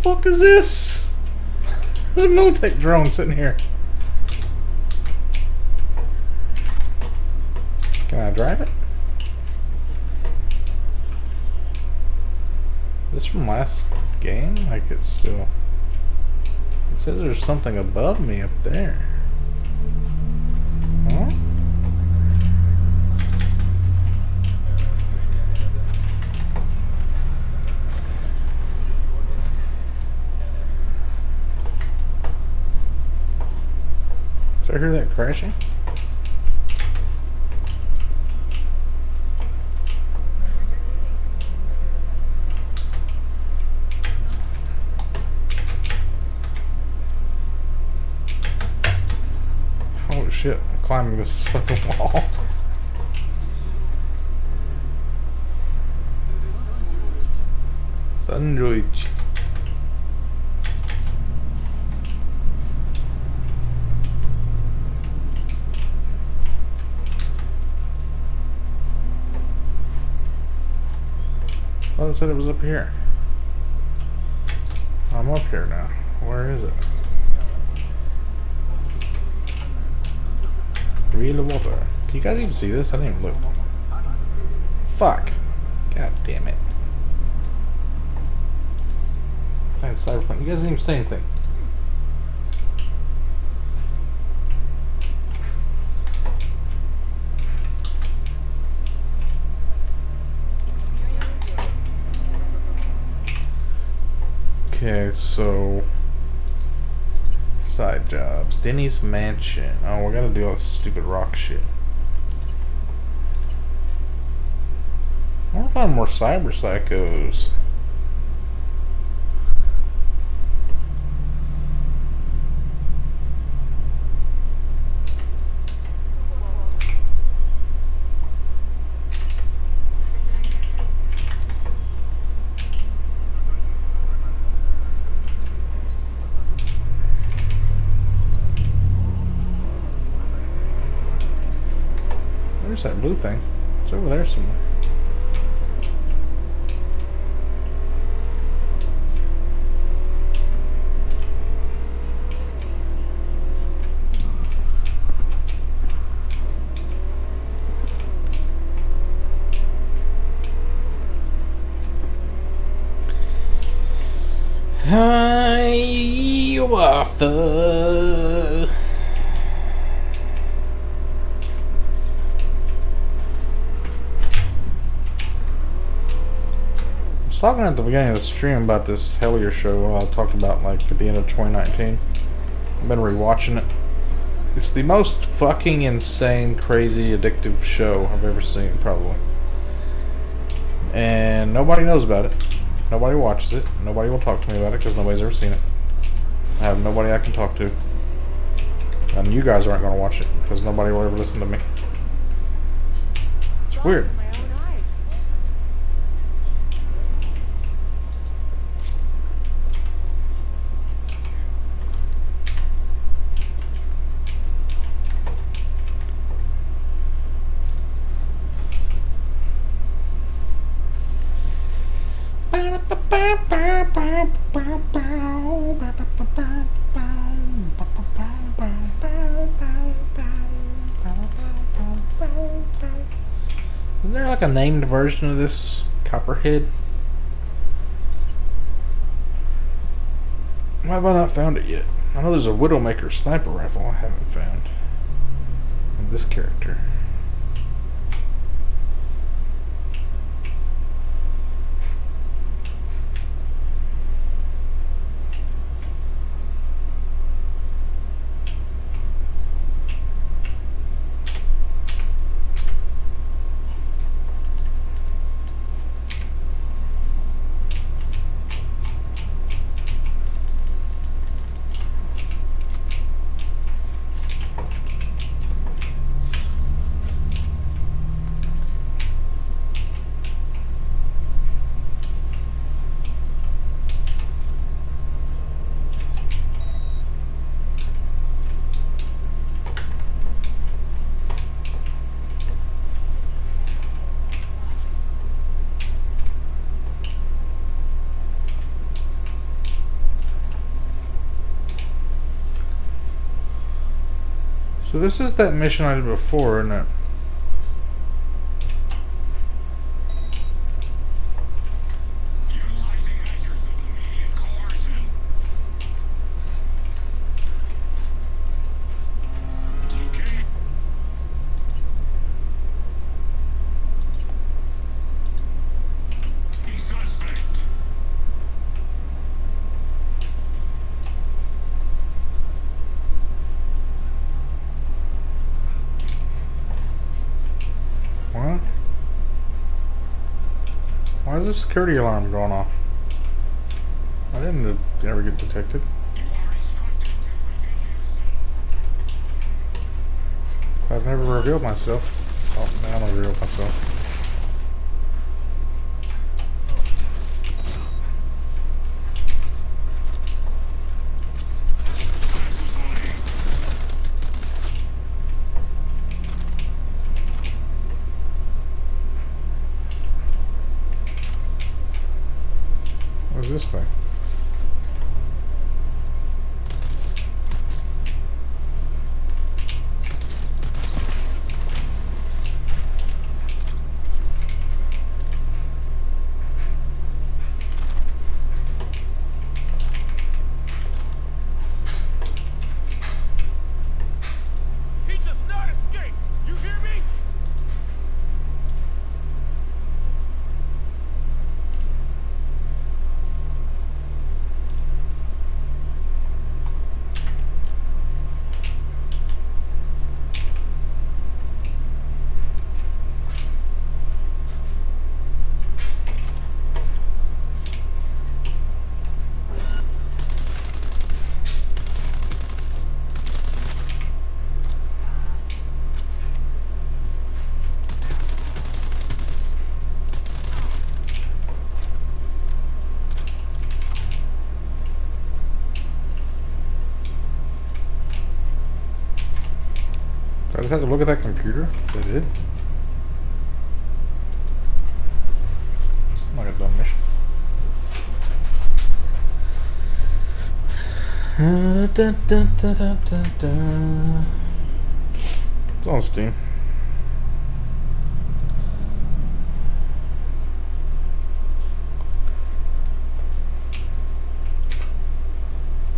Fuck is this? There's a Militech drone sitting here. Can I drive it? Is this from last game? Like it's still... It says there's something above me up there. Huh? Did I hear that crashing? Holy shit, I'm climbing this fucking wall. Sandwich. I said it was up here. I'm up here now. Where is it? Real water. Can you guys even see this? I didn't even look. Fuck. God damn it. Playing Cyberpunk. You guys didn't even say anything. Okay, so side jobs. Denny's Mansion. Oh, we're gonna do all this stupid rock shit. I want to find more cyber psychos. Where's that blue thing? It's over there somewhere. Hi, Arthur. I was talking at the beginning of the stream about this Hellier show I talked about like at the end of 2019. I've been rewatching it. It's the most fucking insane, crazy, addictive show I've ever seen, probably. And nobody knows about it. Nobody watches it. Nobody will talk to me about it because nobody's ever seen it. I have nobody I can talk to. And you guys aren't going to watch it because nobody will ever listen to me. It's weird. Is there like a named version of this Copperhead? Why have I not found it yet? I know there's a Widowmaker sniper rifle I haven't found. And this character. So this is that mission I did before, isn't it? What? Why is the security alarm going off? I didn't ever get detected. I've never revealed myself. Oh, now I'm gonna reveal myself. What's this thing? He does not escape! You hear me? I just had to look at that computer. Is that it? It's like a dumb mission. It's on Steam.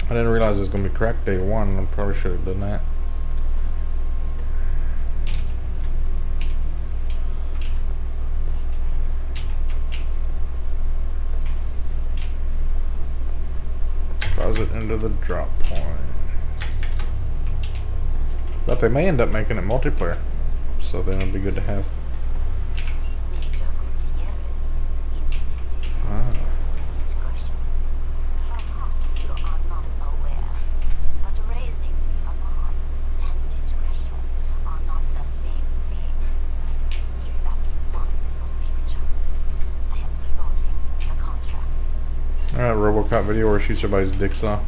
I didn't realize it was going to be cracked day one. I probably should have done that. It into the drop point. But they may end up making it multiplayer, so then it'll be good to have. Mr. Gutierrez insisted on discretion. Perhaps you are not aware, but raising the alarm and discretion are not the same thing. Keep that in mind for the future. I am closing the contract. Alright, RoboCop video where she shoots everybody's dicks off.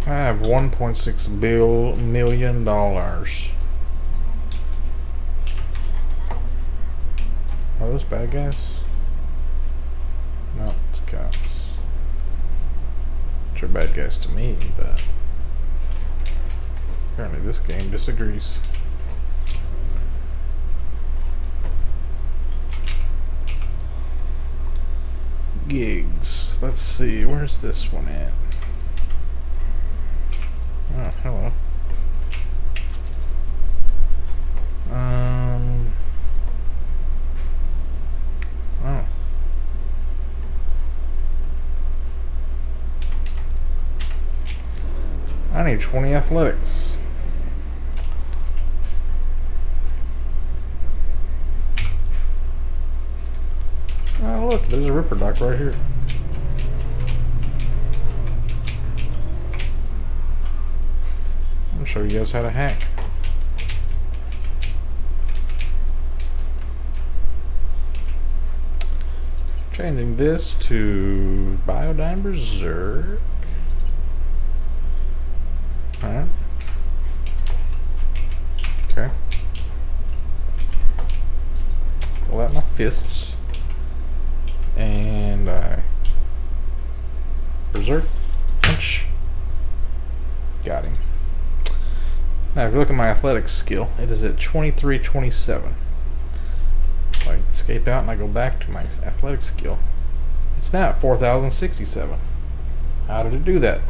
I have $1.6 million. Are those bad guys? No, it's cops. Which are bad guys to me, but apparently this game disagrees. Gigs. Let's see, where's this one at? Oh, hello. Oh. I need 20 athletics. Oh, look, there's a Ripper Doc right here. I'll show you guys how to hack. Changing this to Biodyne Berserk. Alright. Okay. Pull out my fists. And I berserk punch. Got him. Now if you look at my athletics skill, it is at 2327. If I escape out and I go back to my athletics skill, it's now at 4067. How did it do that?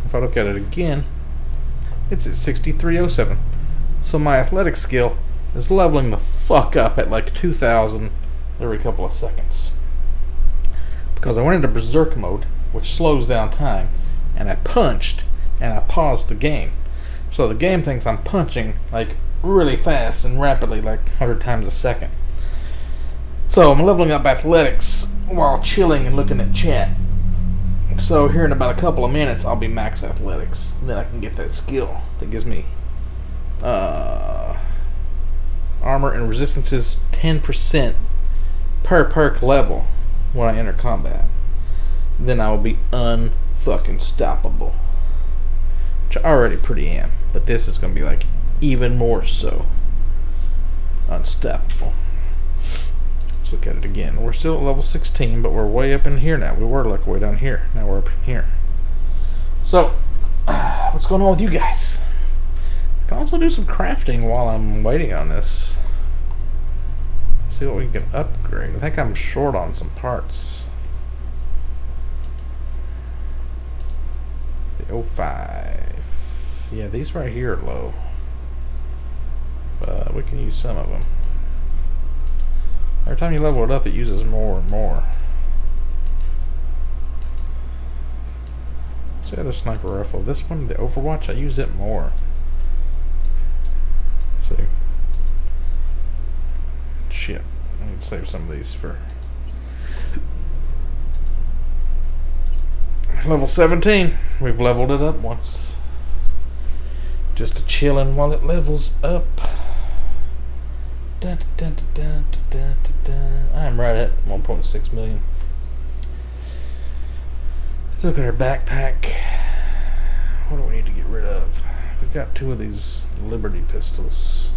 If I look at it again, it's at 6307. So my athletics skill is leveling the fuck up at like 2000 every couple of seconds. Because I went into berserk mode, which slows down time, and I punched and I paused the game. So the game thinks I'm punching like really fast and rapidly, like 100 times a second. So I'm leveling up athletics while chilling and looking at chat. So here in about a couple of minutes, I'll be max athletics. Then I can get that skill that gives me armor and resistances 10% per perk level when I enter combat. Then I will be unfucking stoppable. Which I already pretty am. But this is going to be like even more so unstoppable. Let's look at it again. We're still at level 16, but we're way up in here now. We were like way down here. Now we're up in here. So, what's going on with you guys? I can also do some crafting while I'm waiting on this. See what we can upgrade. I think I'm short on some parts. The 05. Yeah, these right here are low. But we can use some of them. Every time you level it up, it uses more and more. What's the other sniper rifle? This one, the Overwatch, I use it more. Let's see. Shit. I need to save some of these for level 17. We've leveled it up once. Just chilling while it levels up. Dun, dun, dun, dun, dun, dun, dun. I'm right at 1.6 million. Let's look at our backpack. What do we need to get rid of? We've got 2 of these Liberty pistols.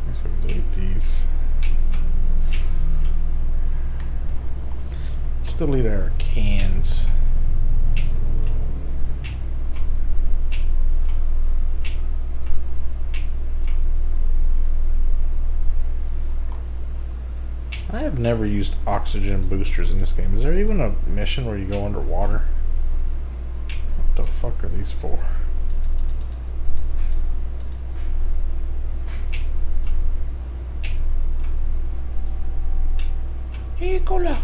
Let's delete these. Let's delete our cans. I have never used oxygen boosters in this game. Is there even a mission where you go underwater? What the fuck are these for? Hey, cola.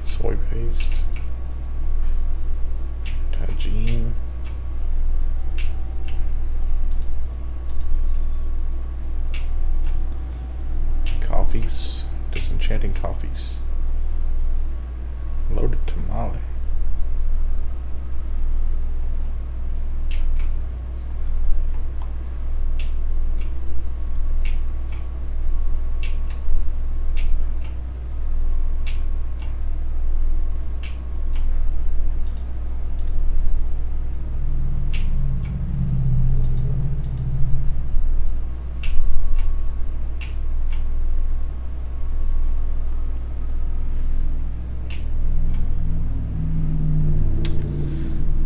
Soy paste. Tagine. Coffees. Disenchanting coffees. Loaded tamale.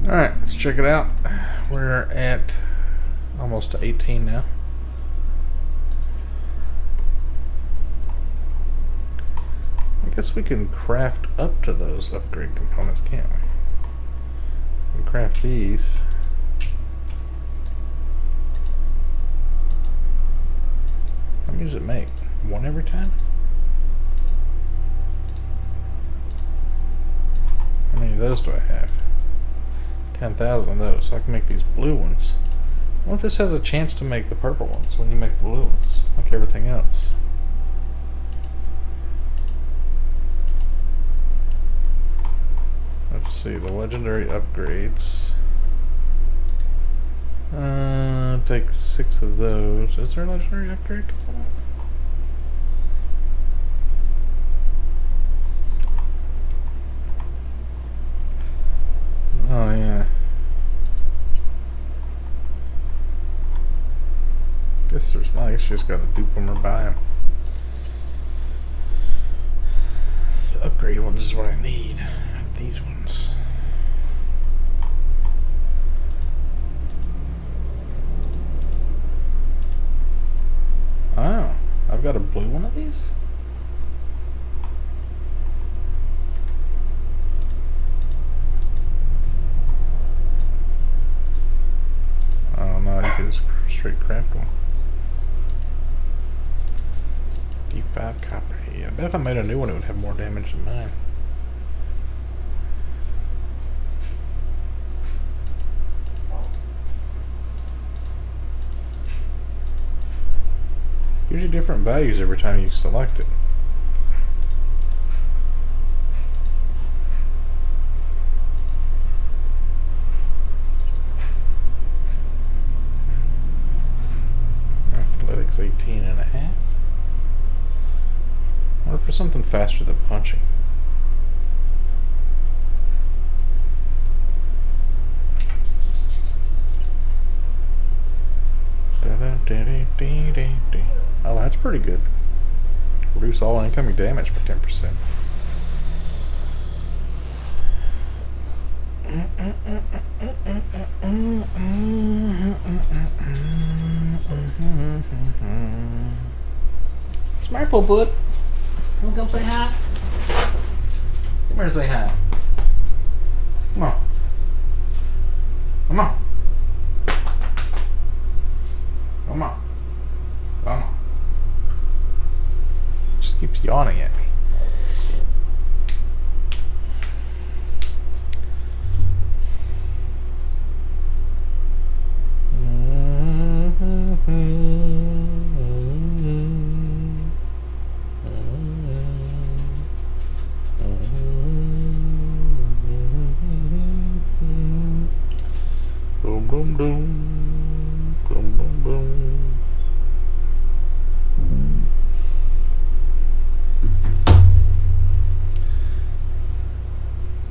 Alright, let's check it out. We're at almost to 18 now. I guess we can craft up to those upgrade components, can't we? We can craft these. How many does it make? 1 every time? How many of those do I have? 10,000 of those, so I can make these blue ones. I wonder if this has a chance to make the purple ones when you make the blue ones, like everything else. Let's see, the legendary upgrades. Take 6 of those. Is there a legendary upgrade component? Oh yeah. Guess there's not. I guess you just gotta dupe them or buy them. The upgrade ones is what I need. These ones. Oh, I've got a blue one of these? Oh no, you can just straight craft one. D5 copper. Yeah, I bet if I made a new one it would have more damage than mine. Gives you different values every time you select it. Athletics 18.5. Or for something faster than punching. Oh, that's pretty good. Reduce all incoming damage by 10%. Smart little bud. Wanna come say hi? Come here and say hi. Come on. Come on. Come on. Come on. Just keeps yawning at me. Boom, boom, boom. Boom, boom, boom.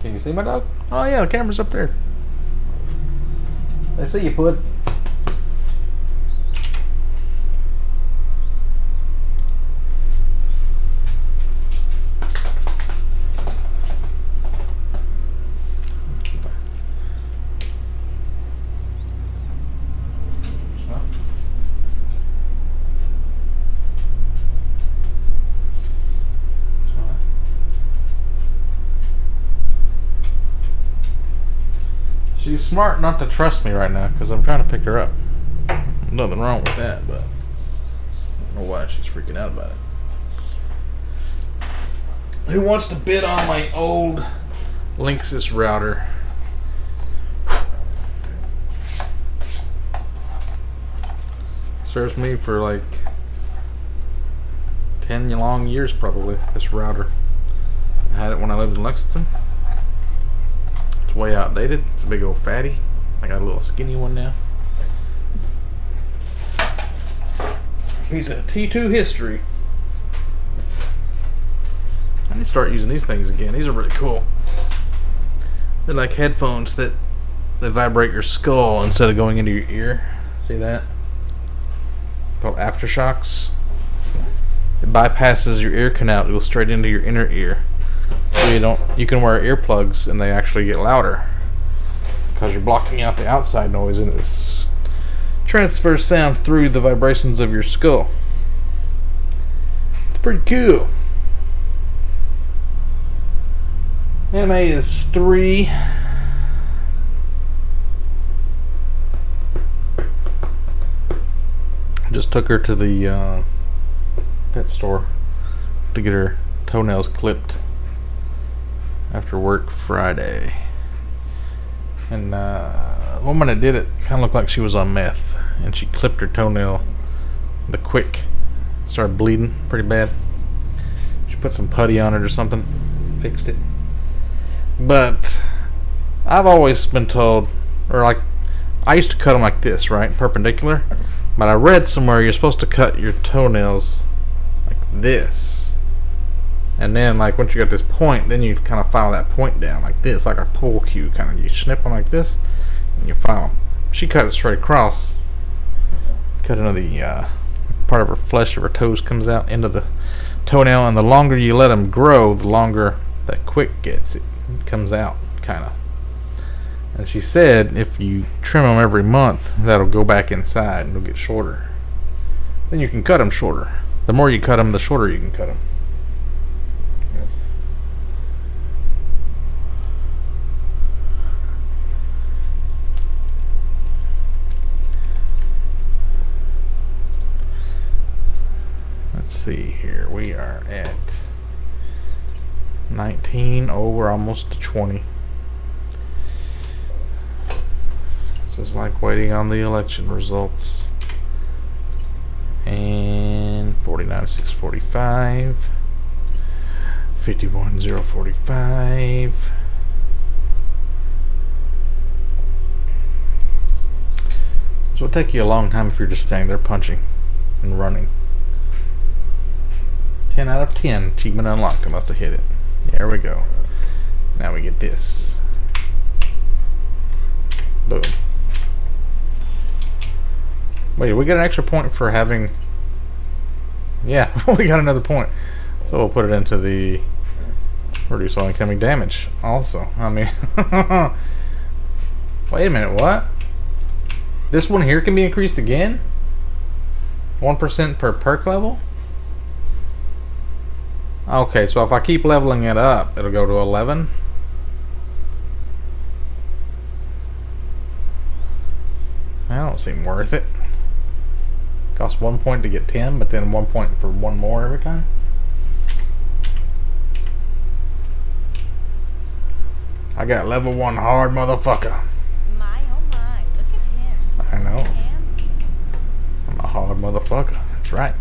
Can you see my dog? Oh yeah, the camera's up there. I see you, bud. She's smart not to trust me right now because I'm trying to pick her up. Nothing wrong with that, but I don't know why she's freaking out about it. Who wants to bid on my old Linksys router? Serves me for like 10 long years probably, this router. I had it when I lived in Lexington. Way outdated. It's a big old fatty. I got a little skinny one now. He's a T2 history. I need to start using these things again. These are really cool. They're like headphones that vibrate your skull instead of going into your ear. See that? Called aftershocks. It bypasses your ear canal. It goes straight into your inner ear. So you can wear earplugs and they actually get louder because you're blocking out the outside noise and it transfers sound through the vibrations of your skull. It's pretty cool. Anime is 3. Just took her to the pet store to get her toenails clipped after work Friday. And the woman that did it kind of looked like she was on meth, and she clipped her toenail. The quick started bleeding pretty bad. She put some putty on it or something, fixed it. But I've always been told, or like, I used to cut them like this, right, perpendicular. But I read somewhere you're supposed to cut your toenails like this, and then like once you got this point, then you kind of file that point down like this, like a pull cue kind of. You snip them like this, and you file them. She cut it straight across. Cut into the part of her flesh of her toes comes out into the toenail, and the longer you let them grow, the longer that quick gets. It comes out kind of. And she said if you trim them every month, that'll go back inside and they'll get shorter. Then you can cut them shorter. The more you cut them, the shorter you can cut them. Let's see here. We are at 19. Oh, we're almost to 20. This is like waiting on the election results. And 49,645. 51,045. This will take you a long time if you're just standing there punching and running. 10 out of 10. Achievement unlocked. I must have hit it. There we go. Now we get this. Boom. Wait, we got an extra point for having... Yeah, we got another point. So we'll put it into the... reduce all incoming damage also. I mean... Wait a minute, what? This one here can be increased again? 1% per perk level? Okay, so if I keep leveling it up, it'll go to 11? That don't seem worth it. Costs 1 point to get 10, but then 1 point for one more every time. I got level 1 hard motherfucker. My oh my, look at him. I know. Handsome. I'm a hard motherfucker. That's right.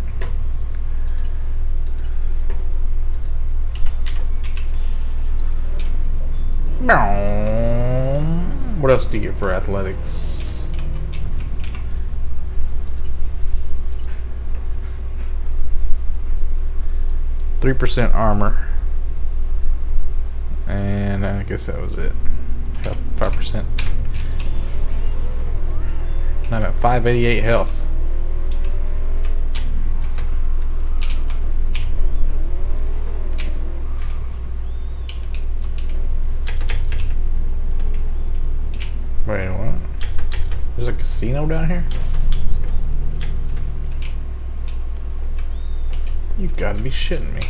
What else do you get for athletics? 3% armor, and I guess that was it. 5%. I'm at 588 health. Wait, what? There's a casino down here? You gotta be shitting me.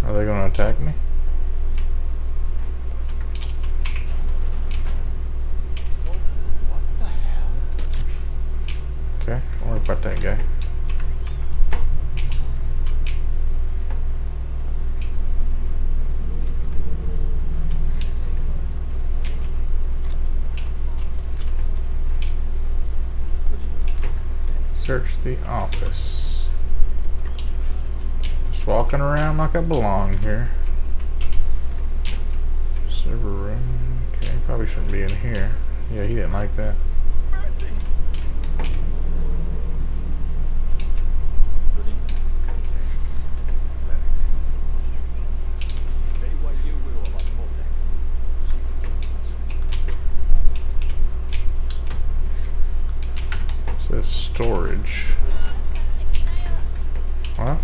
Are they gonna attack me? What the hell? Okay, don't worry about that guy. Search the office. Just walking around like I belong here. Server room. Okay, probably shouldn't be in here. Yeah, he didn't like that. Mercy! Say what you will about Vortex. Says storage. What?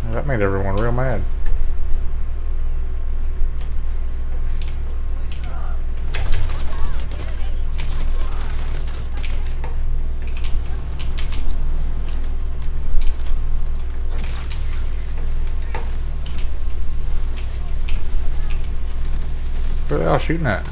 Well, that made everyone real mad. Where are they all shooting at?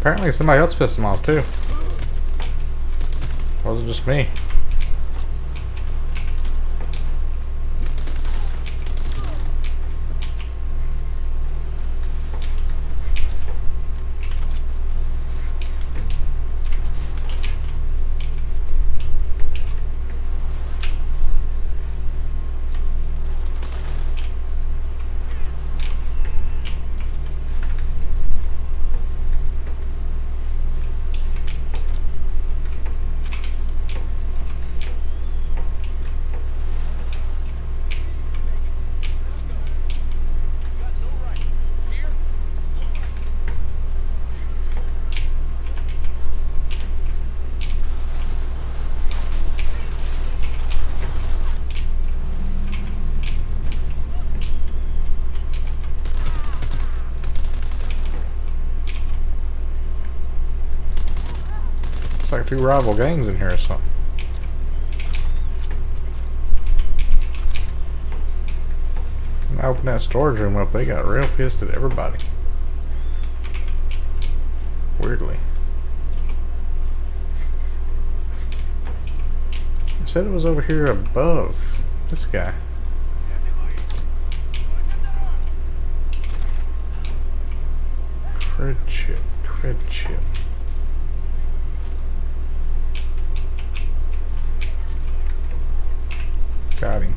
Apparently somebody else pissed him off too. It wasn't just me. It's like two rival gangs in here or something. When I opened that storage room up, they got real pissed at everybody. Weirdly. I said it was over here above this guy. Cred chip, cred chip. Got him.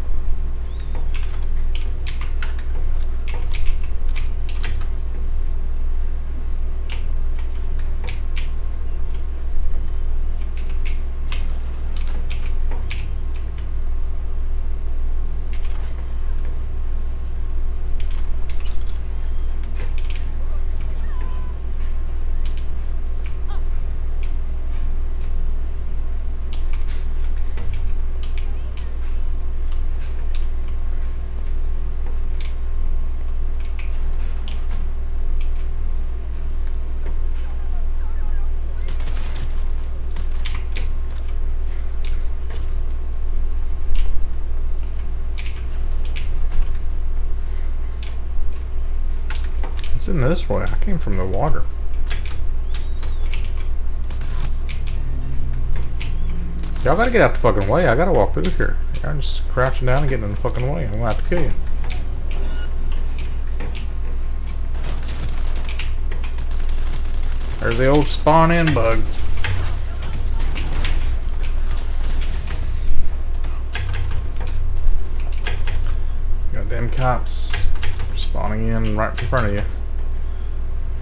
It's in this way. I came from the water. Y'all gotta get out the fucking way. I gotta walk through here. Y'all just crouching down and getting in the fucking way. I'm gonna have to kill you. There's the old spawn in bug. Goddamn cops spawning in right in front of you.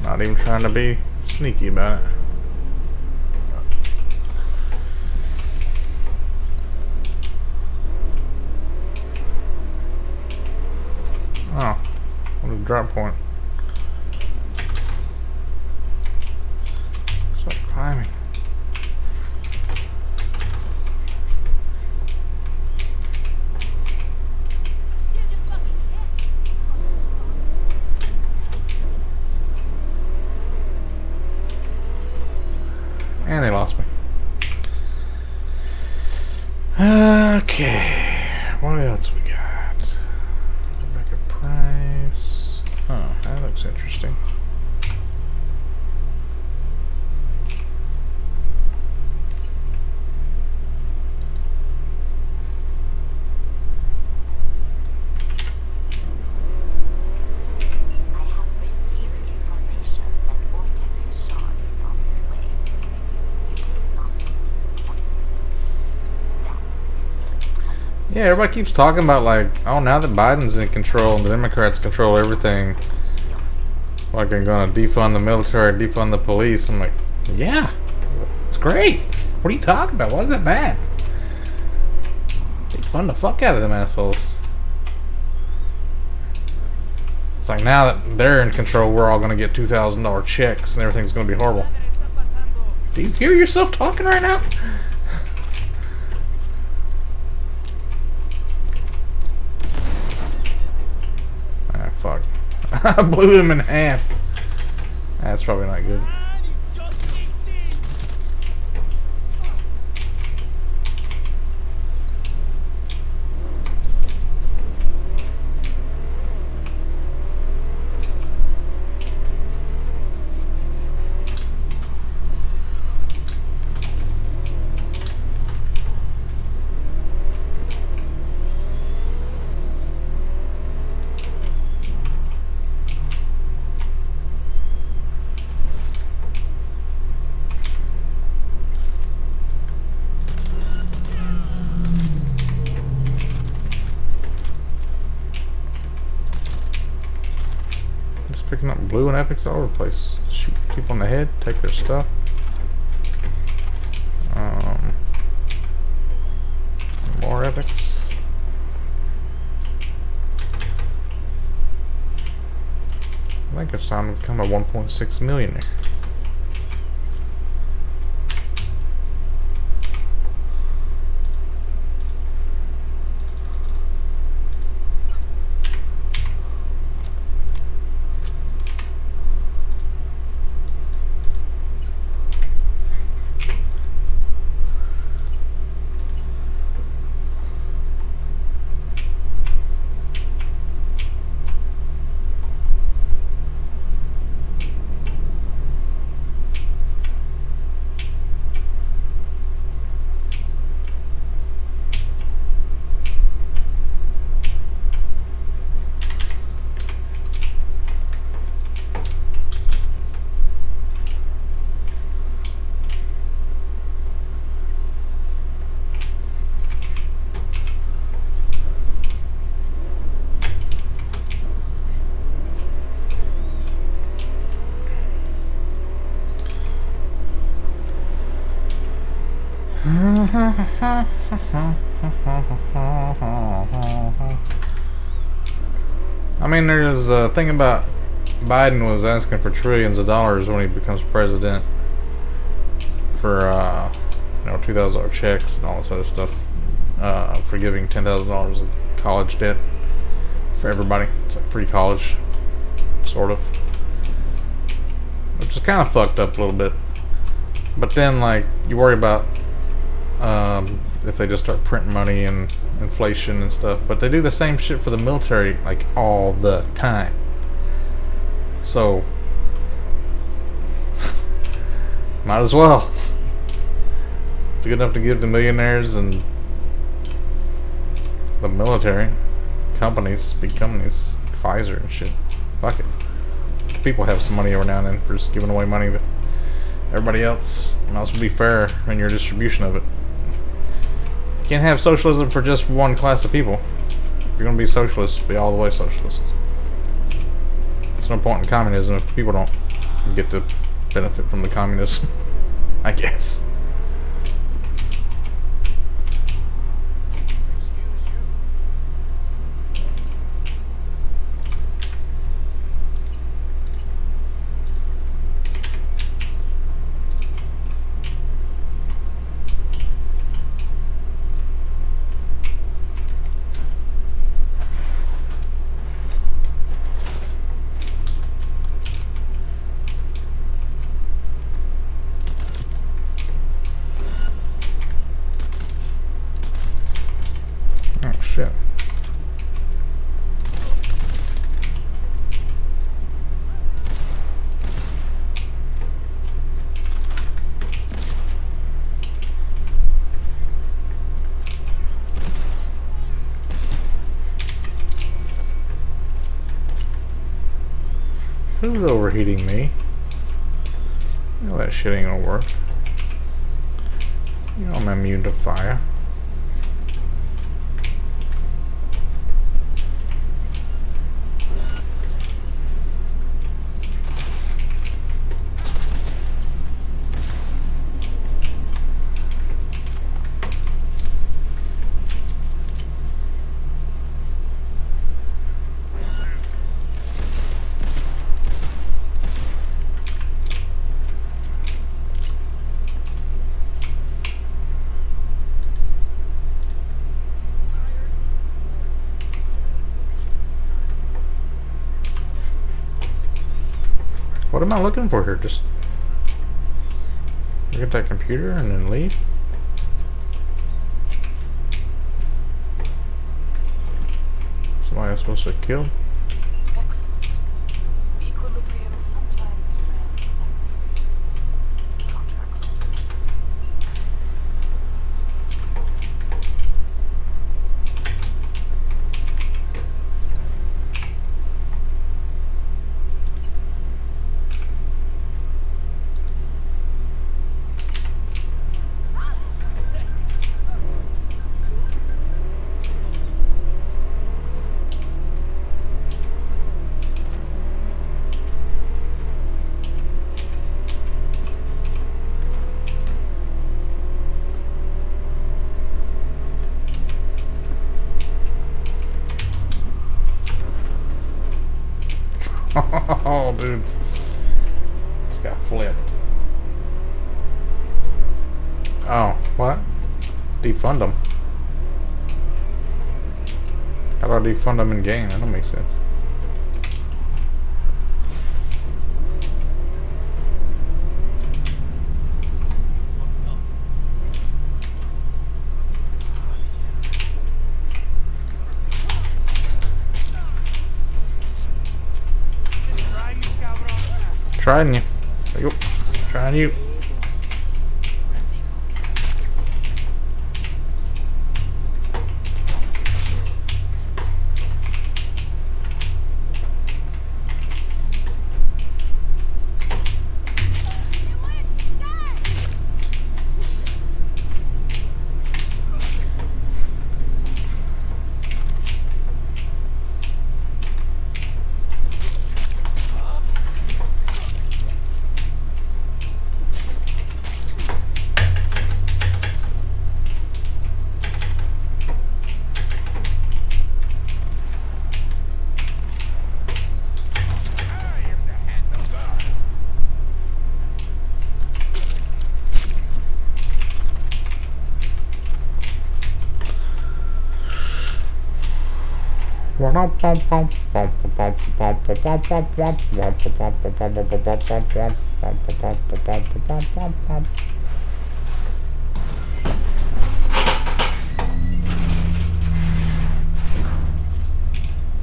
Not even trying to be sneaky about it. Oh, what a drop point. Start climbing. And they lost me. Okay, what else we got? Rebecca Price. Oh, that looks interesting. I have received information that Vortex's shard is on its way. You did not disappoint. That deserves compensation. Yeah, everybody keeps talking about like, oh, now that Biden's in control and the Democrats control everything, like they're gonna defund the military, defund the police. I'm like, yeah, it's great. What are you talking about? Why is that bad? Defund the fuck out of them assholes. It's like now that they're in control, we're all gonna get $2,000 checks and everything's gonna be horrible. Do you hear yourself talking right now? Ah, fuck. I blew him in half. That's probably not good. picking up blue and epics all over the place. Shoot people in the head, take their stuff. More epics. I think it's time to become a 1.6 millionaire. I mean, there's a thing about Biden was asking for trillions of dollars when he becomes president for, you know, $2,000 checks and all this other stuff, for giving $10,000 of college debt for everybody. It's like free college, sort of, which is kind of fucked up a little bit. But then, like, you worry about if they just start printing money and inflation and stuff, but they do the same shit for the military like all the time. So might as well. It's good enough to give to millionaires and the military companies, big companies, Pfizer and shit. Fuck it. People have some money every now and then for just giving away money to everybody else. Might as well be fair in your distribution of it. You can't have socialism for just one class of people. If you're gonna be socialist, be all the way socialist. There's no point in communism if people don't get to benefit from the communism, I guess. Shit. Who's overheating me? You know that shit ain't gonna work. You know I'm immune to fire. What am I looking for here? Just look at that computer and then leave? Somebody else supposed to kill? Excellent. Equilibrium sometimes demands sacrifices. Counterclocks. Oh, dude. Just got flipped. Oh, what? Defund them. How do I defund them in game? That don't make sense. Trying you. There you go. Trying you.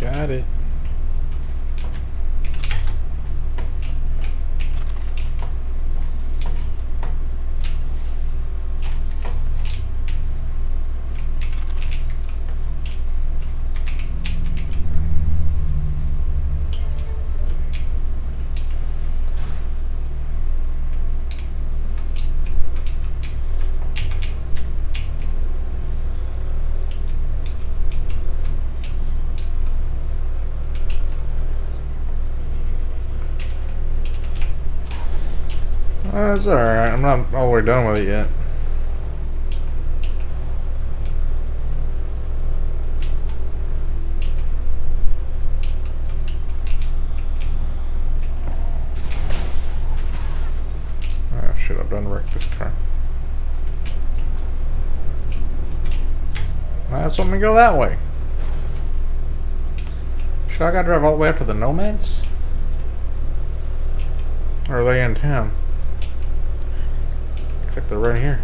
Got it. That's alright. I'm not all the way done with it yet. Oh shit, I've done wrecked this car. That's let me go that way. Should I gotta drive all the way up to the Nomads? Or are they in town? Looks like they're right here.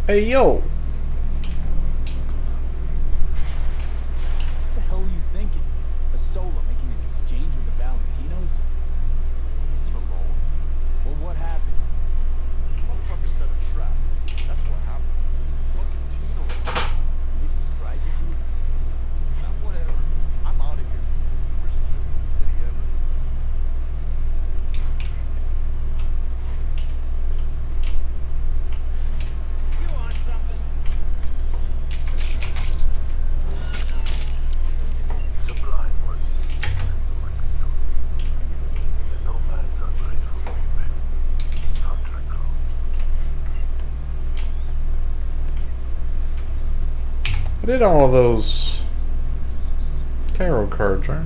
Hey yo! What the hell are you thinking? A solo making an exchange with the Valentinos? Was he alone? Well, what happened? Motherfucker set a trap. That's what happened. Fucking Tino. This surprises you? Now whatever. I'm out of here. Worst trip to the city ever. You want something? Supply work. The nomads are grateful for you, man. Contract closed. I did all of those tarot cards, right?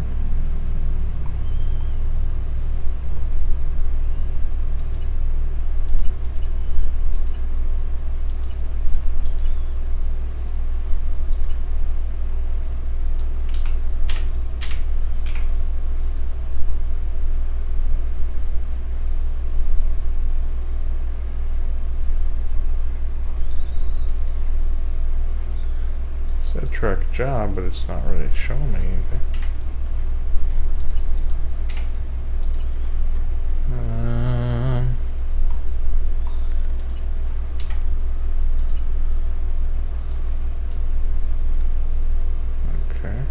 Said track job, but it's not really showing me anything. Okay.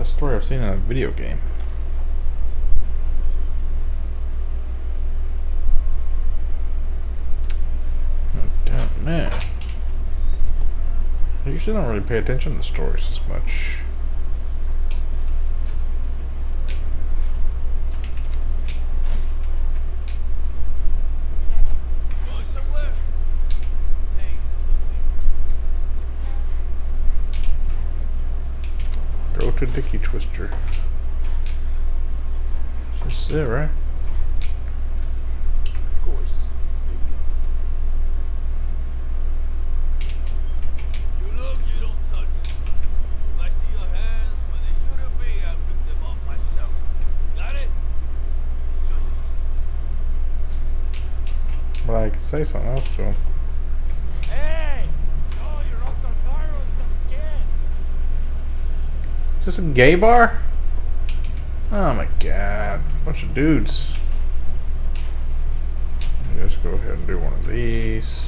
story I've seen in a video game. Oh, damn, man. I usually don't really pay attention to stories as much. Go to Dicky Twister. This is it, right? Of course. There you go. You look, you don't touch. If I see your hands where they shouldn't be, I'll pick them up myself. Got it? But I can say something else to him. Hey! No, you're up to Gyros, I'm scared. Is this a gay bar? Oh my god. Bunch of dudes. Let's go ahead and do one of these.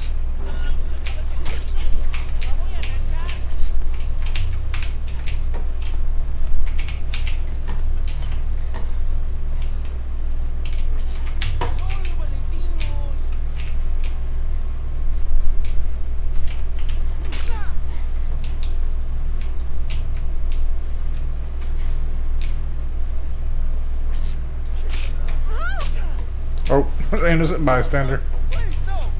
Oh, innocent bystander. Please, no!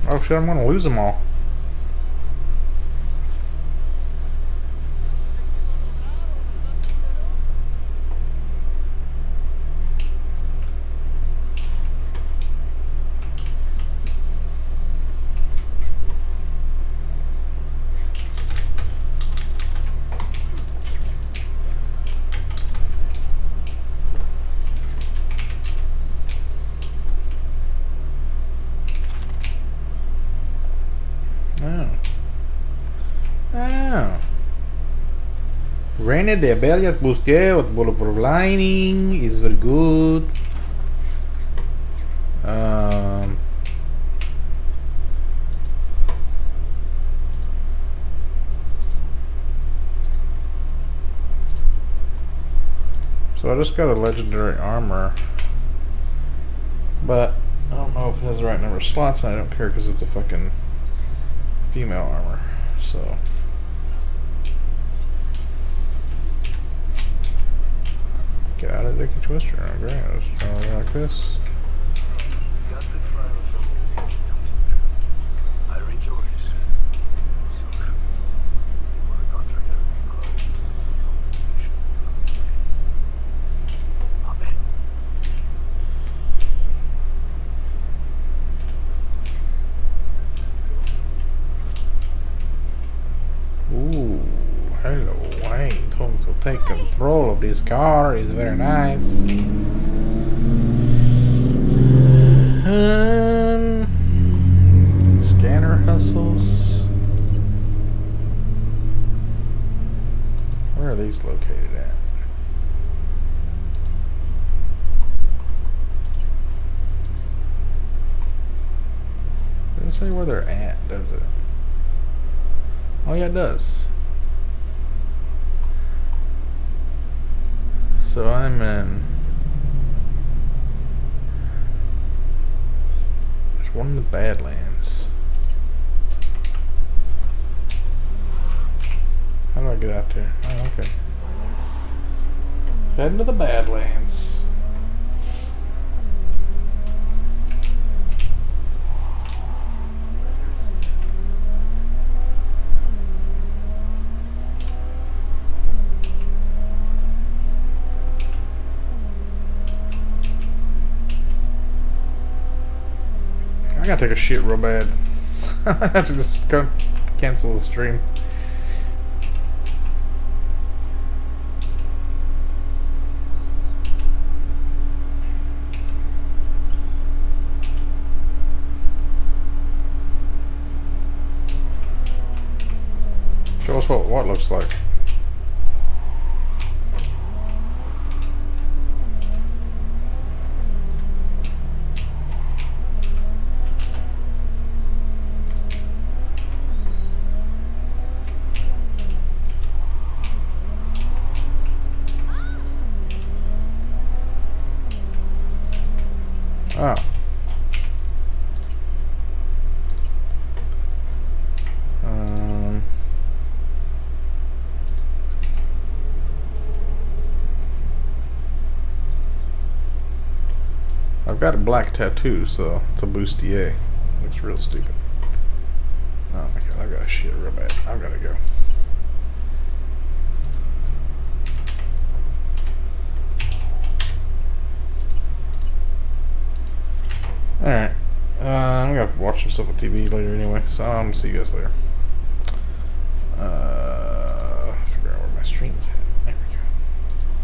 Oh shit, I'm gonna lose them all. Rainy de Bellas boosted with bulletproof lining is very good. So I just got a legendary armor, but I don't know if it has the right number of slots, and I don't care because it's a fucking female armor. So get out of Dicky Twister. Oh, great. Let's try like this. The epic finals of the Twister. I rejoice. Social. For the contract having been closed. Compensation through its way. Amen. Ooh, hello, Wayne. Time to take control of this car is very nice. Scanner hustles. Where are these located at? Doesn't say where they're at, does it? Oh yeah, it does. So I'm in. There's one in the Badlands. How do I get out there? Oh, okay. Heading to the Badlands. I gotta take a shit real bad. I have to just come cancel the stream. that's what it looks like. Oh. I've got a black tattoo, so it's a bustier. Looks real stupid. Oh my god, I've got shit real bad. I've gotta go. Alright. I'm gonna watch some stuff on TV later anyway, so I'm gonna see you guys later.